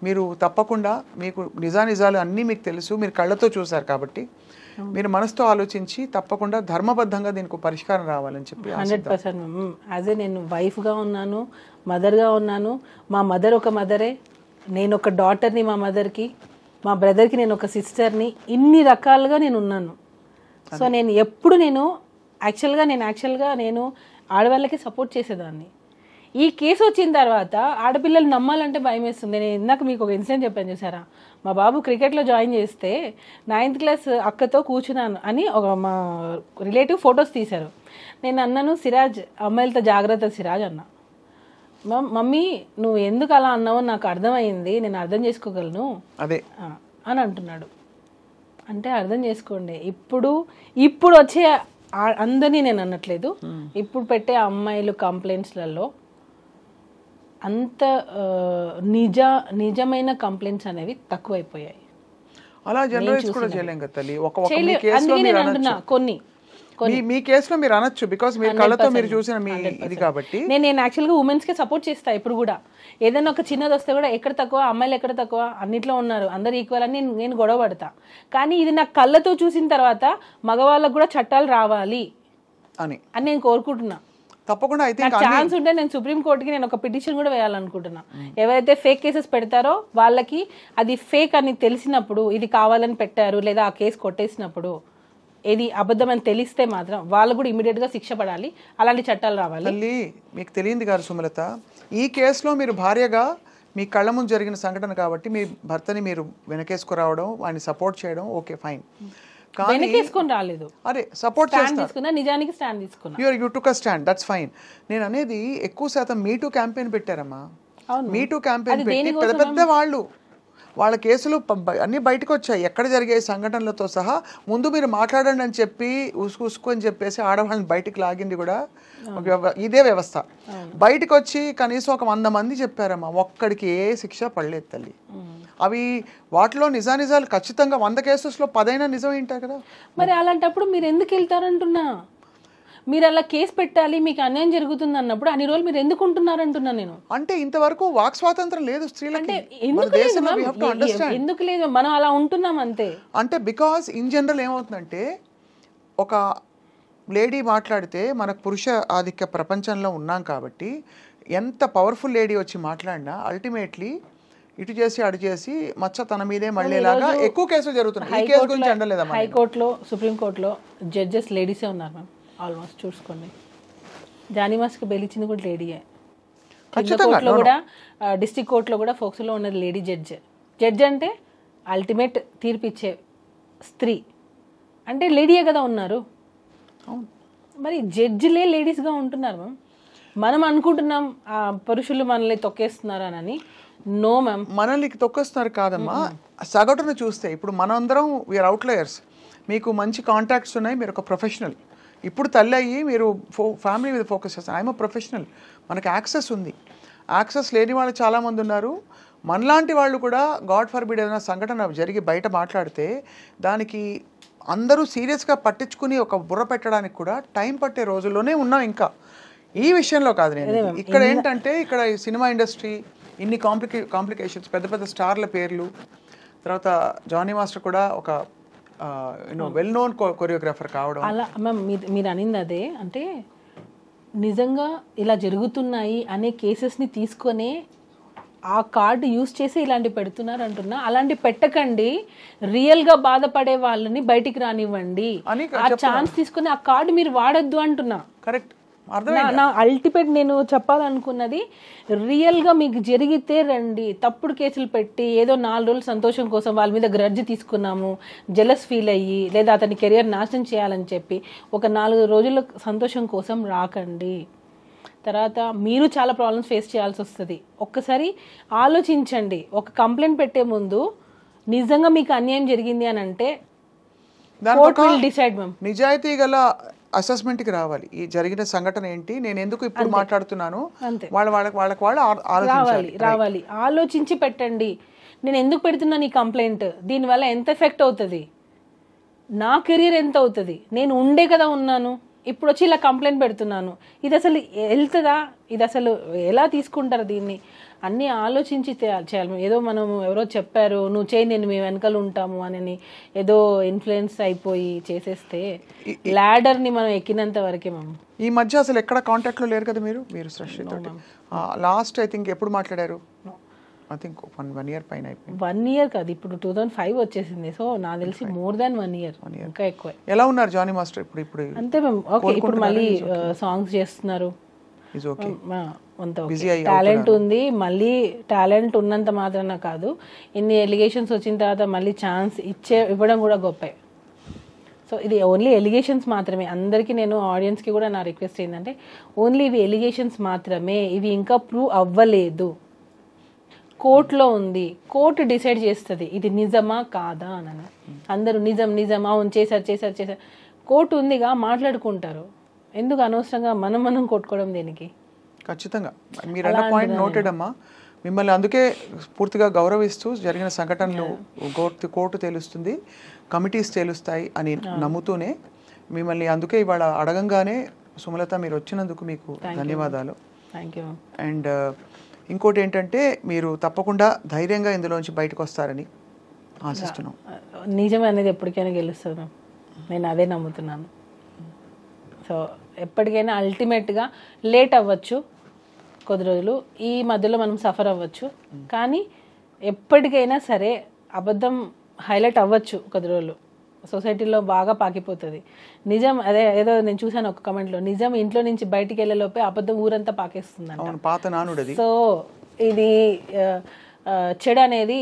మీరు తప్పకుండా మీకు నిజాలు అన్నీ మీకు తెలుసు, మీరు కళ్ళతో చూశారు కాబట్టి మీరు మనసుతో ఆలోచించి తప్పకుండా ధర్మబద్ధంగా దీనికి పరిష్కారం రావాలని చెప్పి 100%. యాజ్ ఏ నేను వైఫ్గా ఉన్నాను, మదర్గా ఉన్నాను. మా మదర్ ఒక మదరే, నేను ఒక డాటర్ని మా మదర్కి, మా బ్రదర్కి నేను ఒక సిస్టర్ని, ఇన్ని రకాలుగా నేను ఉన్నాను. సో నేను ఎప్పుడు యాక్చువల్గా నేను ఆడవాళ్ళకి సపోర్ట్ చేసేదాన్ని. ఈ కేసు వచ్చిన తర్వాత ఆడపిల్లలు నమ్మాలంటే భయం వేస్తుంది. నేను ఇందాక మీకు ఒక ఇన్సిడెంట్ చెప్పాను చూసారా, మా బాబు క్రికెట్లో జాయిన్ చేస్తే 9th class అక్కతో కూర్చున్నాను అని మా రిలేటివ్ ఫొటోస్ తీశారు. నేను అన్నాను, సిరాజ్ అమ్మాయిలతో జాగ్రత్త సిరాజ్ అన్నా. మమ్మీ నువ్వు ఎందుకు అలా అన్నావో నాకు అర్థమైంది, నేను అర్థం చేసుకోగలను అదే అని అంటున్నాడు. అంటే అర్థం చేసుకోండి, ఇప్పుడు వచ్చే అందరినీ నేను అనట్లేదు, ఇప్పుడు పెట్టే అమ్మాయిలు కంప్లైంట్స్లలో అంత నిజమైన కంప్లైంట్స్ అనేవి తక్కువైపోయాయి. అలా జనరలైజ్ కూడా చేయలేం కదా తల్లి. కొన్ని మీ కేసులో మీరు అనొచ్చు, బికాస్ మీరు కళ్ళతో మీరు చూసిన మీ ఇది కాబట్టి. నేను యాక్చువల్గా ఉమెన్స్ కి సపోర్ట్ చేస్తా. ఇప్పుడు కూడా ఏదైనా ఒక చిన్నది వస్తే కూడా ఎక్కడ తక్కువ, అమ్మాయిలు ఎక్కడ తక్కువ, అన్నిట్లో ఉన్నారు, అందరు ఈక్వల్ అని నేను గొడవ పడతా. కానీ ఇది నాకు కళ్ళతో చూసిన తర్వాత మగవాళ్ళకు కూడా చట్టాలు రావాలి అని నేను కోరుకుంటున్నా. తప్పకుండా అయితే ఛాన్స్ ఉంటే నేను సుప్రీం కోర్టుకి నేను ఒక పిటిషన్ కూడా వేయాలనుకుంటున్నా. ఎవరైతే ఫేక్ కేసెస్ పెడతారో వాళ్ళకి అది ఫేక్ అని తెలిసినప్పుడు, ఇది కావాలని పెట్టారు లేదా ఆ కేసు కొట్టేసినప్పుడు ఏది అబద్ధం అని తెలిస్తే మాత్రం వాళ్ళు కూడా ఇమీడియట్ గా శిక్ష పడాలి, అలాంటి చట్టాలు రావాలి. మీకు తెలియంది కాదు సుమలత, ఈ కేసులో మీరు భార్యగా మీ కళ్ళ ముందు జరిగిన సంఘటన కాబట్టి మీ భర్తని మీరు వెనకేసుకురావడం, ఆయన సపోర్ట్ చేయడం ఓకే ఫైన్. వెనకేసుకొని రాలేదు, అరే సపోర్ట్ తీసుకున్నా, నిజానికి స్టాండ్ తీసుకున్నా. You took a stand, that's fine. నేను అనేది ఎక్కువ శాతం మీటూ క్యాంపెయిన్ పెట్టారమ్మా. మీటూ క్యాంపెయిన్ పెట్టి పెద్ద పెద్ద వాళ్ళు వాళ్ళ కేసులు అన్నీ బయటకు వచ్చాయి, ఎక్కడ జరిగే సంఘటనలతో సహా. ముందు మీరు మాట్లాడండి అని చెప్పి ఉసుకు అని చెప్పేసి ఆడవాళ్ళని బయటికి లాగింది కూడా ఇదే వ్యవస్థ. బయటకు వచ్చి కనీసం ఒక 100 మంది చెప్పారమ్మా, ఒక్కడికి ఏ శిక్ష పడలేదు తల్లి. అవి వాటిలో నిజానిజాలు ఖచ్చితంగా 100 కేసెస్లో 10 అయినా నిజం ఏంటారు కదా. మరి అలాంటప్పుడు మీరు ఎందుకు వెళ్తారంటున్నా? మీరు అలా కేసు పెట్టాలి, మీకు అన్యాయం జరుగుతుంది అన్నప్పుడు అన్ని రోజులు మీరు ఎందుకు ఉంటున్నారంటున్నా నేను. అంటే ఇంతవరకు వాక్ స్వాతంత్రం లేదు స్త్రీలకి. ఎందుకు లేదు, మనం అలా ఉంటున్నాం అంతే. అంటే బికాస్ ఇన్ జనరల్ ఏమవుతుందంటే, ఒక లేడీ మాట్లాడితే మనకు పురుష ఆధిక్య ప్రపంచంలో ఉన్నాం కాబట్టి ఎంత పవర్ఫుల్ లేడీ వచ్చి మాట్లాడినా అల్టిమేట్లీ ఇటు చేసి అటు చేసి మచ్చ తన మీదే మళ్ళీలాగా ఎక్కువ కేసులు జరుగుతున్నాయి. ఈ కేసు గురించి అండలేదమ్మా. హైకోర్టులో, సుప్రీంకోర్టులో జడ్జెస్ లేడీసే ఉన్నారు మ్యామ్, ఆల్మోస్ట్ చూసుకోండి. జానీ మాస్కి బెయిల్ ఇచ్చింది కూడా లేడీయే. కోర్టులో కూడా, డిస్ట్రిక్ట్ కోర్టులో కూడా ఫోక్స్లో ఉన్నది లేడీ జడ్జ్. జడ్జ్ అంటే అల్టిమేట్ తీర్పిచ్చే స్త్రీ అంటే లేడీయే కదా ఉన్నారు. మరి జడ్జిలే లేడీస్గా ఉంటున్నారు మ్యామ్. మనం అనుకుంటున్నాం పురుషులు మనల్ని తొక్కేస్తున్నారు అని. నో మ్యామ్, మనల్ని తొక్కేస్తున్నారు కాదమ్మా. సగటును చూస్తే ఇప్పుడు మనందరం వీఆర్ అవుట్లయర్స్. మీకు మంచి కాంటాక్ట్స్ ఉన్నాయి, మీరు ఒక ప్రొఫెషనల్. ఇప్పుడు తల్లి అయ్యి మీరు ఫ్యామిలీ మీద ఫోకస్ చేస్తారు. ఐఎమ్ ప్రొఫెషనల్, మనకు యాక్సెస్ ఉంది. యాక్సెస్ లేని వాళ్ళు చాలామంది ఉన్నారు. మనలాంటి వాళ్ళు కూడా గాడ్ ఫర్బిడ్ ఏదైనా సంఘటన జరిగి బయట మాట్లాడితే దానికి అందరూ సీరియస్గా పట్టించుకుని ఒక బుర్ర పెట్టడానికి కూడా టైం పట్టే రోజుల్లోనే ఉన్నాం. ఇంకా ఈ విషయంలో కాదు నేను. ఇక్కడ ఏంటంటే, ఇక్కడ సినిమా ఇండస్ట్రీ ఇన్ని కాంప్లికేషన్స్, పెద్ద పెద్ద స్టార్ల పేర్లు, తర్వాత జానీ మాస్టర్ కూడా ఒక వెల్ నోన్ కొరియోగ్రాఫర్ కావడం. అలా మ్యామ్ మీరు అనింది అదే. అంటే నిజంగా ఇలా జరుగుతున్నాయి అనే కేసెస్ని తీసుకొనే ఆ కార్డు యూజ్ చేసి ఇలాంటి పెడుతున్నారు అంటున్నా. అలాంటి పెట్టకండి, రియల్గా బాధపడే వాళ్ళని బయటికి రానివ్వండి. ఆ ఛాన్స్ తీసుకుని ఆ కార్డు మీరు వాడద్దు అంటున్నా. కరెక్ట్. నా అల్టిమేట్ నేను చెప్పాలనుకున్నది, రియల్గా మీకు జరిగితే రండి. తప్పుడు కేసులు పెట్టి ఏదో 4 రోజులు సంతోషం కోసం వాళ్ళ మీద గ్రడ్జ్ తీసుకున్నాము, జెలస్ ఫీల్ అయ్యి, లేదా అతని కెరియర్ నాశనం చేయాలని చెప్పి ఒక 4 రోజుల సంతోషం కోసం రాకండి. తర్వాత మీరు చాలా ప్రాబ్లమ్స్ ఫేస్ చేయాల్సి వస్తుంది. ఒక్కసారి ఆలోచించండి. ఒక కంప్లైంట్ పెట్టే ముందు నిజంగా మీకు అన్యాయం జరిగింది అని అంటే కోర్ట్ విల్ డిసైడ్ మ్యామ్. నిజాయితీ గల అసెస్మెంట్కి రావాలి. ఈ జరిగిన సంఘటన ఏంటి, నేను ఎందుకు ఇప్పుడు మాట్లాడుతున్నాను, వాళ్ళకి రావాలి. ఆలోచించి పెట్టండి. నేను ఎందుకు పెడుతున్నాను ఈ కంప్లైంట్, దీనివల్ల ఎంత ఎఫెక్ట్ అవుతుంది, నా కెరీర్ ఎంత అవుతుంది, నేను ఉండే కదా ఉన్నాను, ఇప్పుడు వచ్చి ఇలా కంప్లైంట్ పెడుతున్నాను, ఇది అసలు వెళ్తుందా, ఇది అసలు ఎలా తీసుకుంటారు దీన్ని, అన్నీ ఆలోచించి చేయాలి. ఏదో మనం ఎవరో చెప్పారు నువ్వు చేయి నేను మీ వెనకాల ఉంటాము అని ఏదో ఇన్ఫ్లుయెన్స్ అయిపోయి చేసేస్తే ల్యాడర్ని మనం ఎక్కినంత వరకే మనం. ఈ మధ్య అసలు ఎక్కడ కాంటాక్ట్లో లేరు కదా మీరు సృష్టితో? లాస్ట్ ఐ థింక్ ఎప్పుడు మాట్లాడారు? ఐ థింక్ 1 year పైన అయిపోయింది. 1 year కాదు, ఇప్పుడు 2005 వచ్చేసింది. సో నాకు తెలిసి మోర్ దాన్ 1 year, ఇంకా ఎక్కువ. ఎలా ఉన్నారు జానీ మాస్టర్ ఇప్పుడు? అంతే మ్యామ్. ఓకే, ఇప్పుడు మళ్ళీ సాంగ్స్ చేస్తున్నారు. టాలెంట్ ఉంది, మళ్ళీ టాలెంట్ ఉన్నంత మాత్రాన కాదు, ఇన్ని ఎలిగేషన్స్ వచ్చిన తర్వాత మళ్ళీ ఛాన్స్ ఇవ్వడం కూడా గొప్పే. సో ఇది ఓన్లీ ఎలిగేషన్స్ మాత్రమే. అందరికీ నేను ఆడియన్స్కి కూడా నా రిక్వెస్ట్ ఏంటంటే, ఓన్లీ ఇవి ఎలిగేషన్స్ మాత్రమే, ఇవి ఇంకా ప్రూవ్ అవ్వలేదు. కోర్టులో ఉంది, కోర్టు డిసైడ్ చేస్తుంది ఇది నిజమా కాదా అని. అందరూ నిజమా చేశారు. కోర్టు ఉందిగా, మాట్లాడుకుంటారు. ఎందుకు అనవసరంగా మనం కొట్టుకోవడం దేనికి? ఖచ్చితంగా మీరు అన్న పాయింట్ నోటెడ్ అమ్మా. మిమ్మల్ని అందుకే పూర్తిగా గౌరవిస్తూ జరిగిన సంఘటనలు కోర్టు తేలుస్తుంది, కమిటీస్ తేలుస్తాయి అని నమ్ముతూనే మిమ్మల్ని అందుకే ఇవాళ అడగంగానే సుమలత మీరు వచ్చినందుకు మీకు ధన్యవాదాలు. Thank you. అండ్ ఇంకోటి ఏంటంటే, మీరు తప్పకుండా ధైర్యంగా ఇందులోంచి బయటకు వస్తారని ఆశిస్తున్నాం. నిజం అనేది ఎప్పటికైనా గెలుస్తుంది మ్యామ్, నేను అదే నమ్ముతున్నాను. సో ఎప్పటికైనా అల్టిమేట్గా లేట్ అవ్వచ్చు కొద్ది రోజులు, ఈ మధ్యలో మనం సఫర్ అవ్వచ్చు, కానీ ఎప్పటికైనా సరే అబద్ధం హైలైట్ అవ్వచ్చు కొద్ది రోజులు, సొసైటీలో బాగా పాకిపోతుంది. నిజం అదే ఏదో నేను చూసాను ఒక కమెంట్లో, నిజం ఇంట్లో నుంచి బయటికి వెళ్ళేలోపే అబద్ధం ఊరంతా పాకేస్తుంది. సో ఇది చెడు అనేది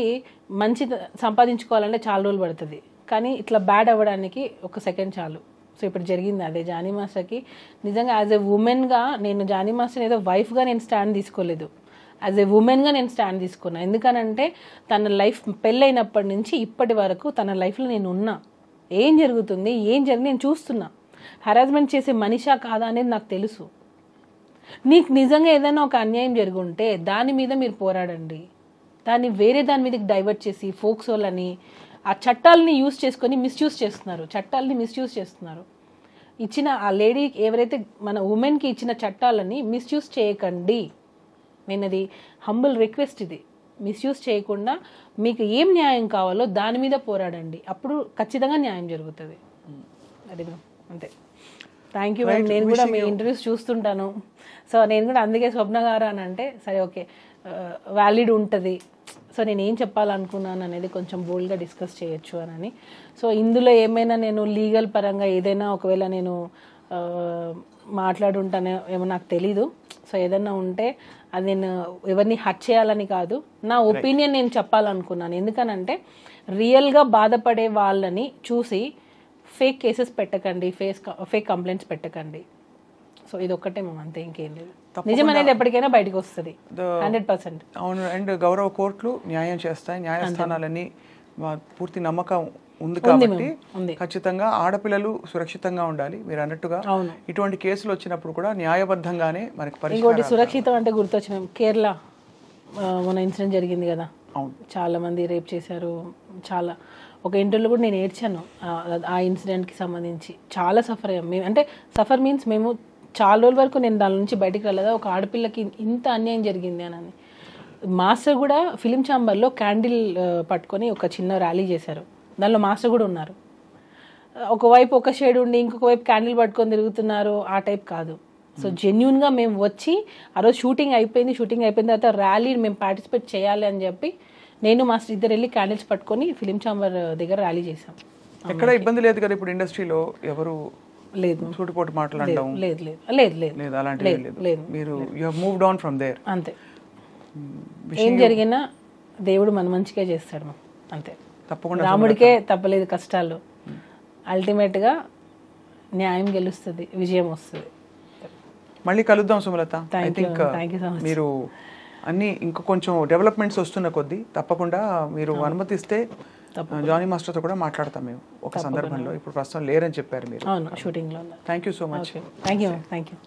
మంచి సంపాదించుకోవాలంటే చాలా రోజులు పడుతుంది, కానీ ఇట్లా బ్యాడ్ అవ్వడానికి 1 సెకండ్ చాలు. సో ఇప్పుడు జరిగింది అదే జానీ మాస్టర్కి. నిజంగా యాజ్ ఎ ఉమెన్గా నేను జానీ మాస్టర్ ఏదో వైఫ్గా నేను స్టాండ్ తీసుకోలేదు, యాజ్ ఏ ఉమెన్గా నేను స్టాండ్ తీసుకున్నా. ఎందుకనంటే తన లైఫ్ పెళ్ళైనప్పటి నుంచి ఇప్పటి వరకు తన లైఫ్లో నేను ఉన్నా, ఏం జరుగుతుంది ఏం జరిగింది నేను చూస్తున్నా. హరాస్మెంట్ చేసే మనిషా కాదా అనేది నాకు తెలుసు. నీకు నిజంగా ఏదైనా ఒక అన్యాయం జరుగుంటే దాని మీద మీరు పోరాడండి. దాన్ని వేరే దాని మీదకి డైవర్ట్ చేసి ఫోక్సోలని ఆ చట్టాలని యూజ్ చేసుకొని మిస్యూజ్ చేస్తున్నారు. చట్టాలని మిస్యూజ్ చేస్తున్నారు. ఇచ్చిన ఆ లేడీ ఎవరైతే మన ఉమెన్కి ఇచ్చిన చట్టాలని మిస్యూజ్ చేయకండి. నేను అది హంబుల్ రిక్వెస్ట్. ఇది మిస్యూజ్ చేయకుండా మీకు ఏం న్యాయం కావాలో దాని మీద పోరాడండి. అప్పుడు ఖచ్చితంగా న్యాయం జరుగుతుంది. అది అంతే. Thank you ma'am. నేను కూడా మీ ఇంటర్వ్యూస్ చూస్తుంటాను. సో నేను కూడా అందుకే స్వప్న గారు అని అంటే సరే ఓకే వ్యాలిడ్ ఉంటుంది. సో నేను ఏం చెప్పాలనుకున్నాను అనేది కొంచెం బోల్డ్గా డిస్కస్ చేయొచ్చు అని. సో ఇందులో ఏమైనా నేను లీగల్ పరంగా ఏదైనా ఒకవేళ నేను మాట్లాడుంటానే ఏమో నాకు తెలీదు. సో ఏదైనా ఉంటే అది నేను ఎవరిని హర్ట్ చేయాలని కాదు, నా ఒపీనియన్ నేను చెప్పాలనుకున్నాను. ఎందుకనంటే రియల్గా బాధపడే వాళ్ళని చూసి ఫేక్ కేసెస్ పెట్టకండి, ఫేక్ కంప్లైంట్స్ పెట్టకండి. సో ఇది ఒక్కటే మేము అంతే, ఇంకేం లేదు. నిజం అనేది ఎప్పటికైనా బయటకు వస్తుంది 100%. అవును. అండ్ గౌరవ కోర్టులు న్యాయం చేస్తాయి, న్యాయస్థానాలని పూర్తి నమ్మకం ఉంది కాబట్టి ఖచ్చితంగా ఆడపిల్లలు సురక్షితంగా ఉండాలి. మీరు అన్నట్టుగా ఇటువంటి కేసులు వచ్చినప్పుడు కూడా న్యాయబద్ధంగానే మనకి ఇంకోటి సురక్షితం అంటే గుర్తొచ్చిన కేరళ మన ఇన్సిడెంట్ జరిగింది కదా, చాలా మంది రేప్ చేశారు. చాలా ఒక ఇంటర్వ్యూలో కూడా నేను ఏడ్చాను ఆ ఇన్సిడెంట్కి సంబంధించి. చాలా సఫర్ అయ్యాం మేము. అంటే సఫర్ మీన్స్ మేము చాలా రోజుల వరకు నేను దాని నుంచి బయటికి రాలేదా, ఒక ఆడపిల్లకి ఇంత అన్యాయం జరిగింది అని. మాస్టర్ కూడా ఫిలిం ఛాంబర్లో క్యాండిల్ పట్టుకొని ఒక చిన్న ర్యాలీ చేశారు. దానిలో మాస్టర్ కూడా ఉన్నారు. ఒకవైపు ఒక షేడ్ ఉండి ఇంకొక వైపు క్యాండిల్ పట్టుకొని తిరుగుతున్నారు, ఆ టైప్ కాదు. సో జెన్యున్గా మేము వచ్చి ఆ రోజు షూటింగ్ అయిపోయిన తర్వాత ర్యాలీ మేము పార్టిసిపేట్ చేయాలి అని చెప్పి నేను మాస్టర్ ఇద్దరు వెళ్ళి క్యాండిల్స్ పట్టుకొని ఫిలిం ఛాంబర్ దగ్గర ర్యాలీ చేశాం. ఎక్కడ ఇబ్బంది లేదు కదా ఇప్పుడు ఇండస్ట్రీలో? ఎవరు లేదు సూటిపోటు మాట్లాడడం లేదు లేదు లేదు లేదు లేదు, అలాంటివి లేదు. మీరు you have moved on from there. అంతే. ఏం జరిగినా దేవుడు మన మంచిగా చేస్తాడు అంతే. తప్పకుండా రాముడికే తప్పలేదు కష్టాలు. అల్టిమేట్గా న్యాయం గెలుస్తుంది, విజయం వస్తుంది. మళ్ళీ కలుద్దాం సుమలత. ఐ థింక్ మీరు అన్ని ఇంకా కొంచెం డెవలప్మెంట్స్ వస్తున్న కొద్దీ తప్పకుండా మీరు అనుమతిస్తే జానీ మాస్టర్తో కూడా మాట్లాడతాం మేము ఒక సందర్భంలో. ఇప్పుడు ప్రస్తుతం లేరని చెప్పారు మీరు. అవును, షూటింగ్లో. Thank you so much. Thank you.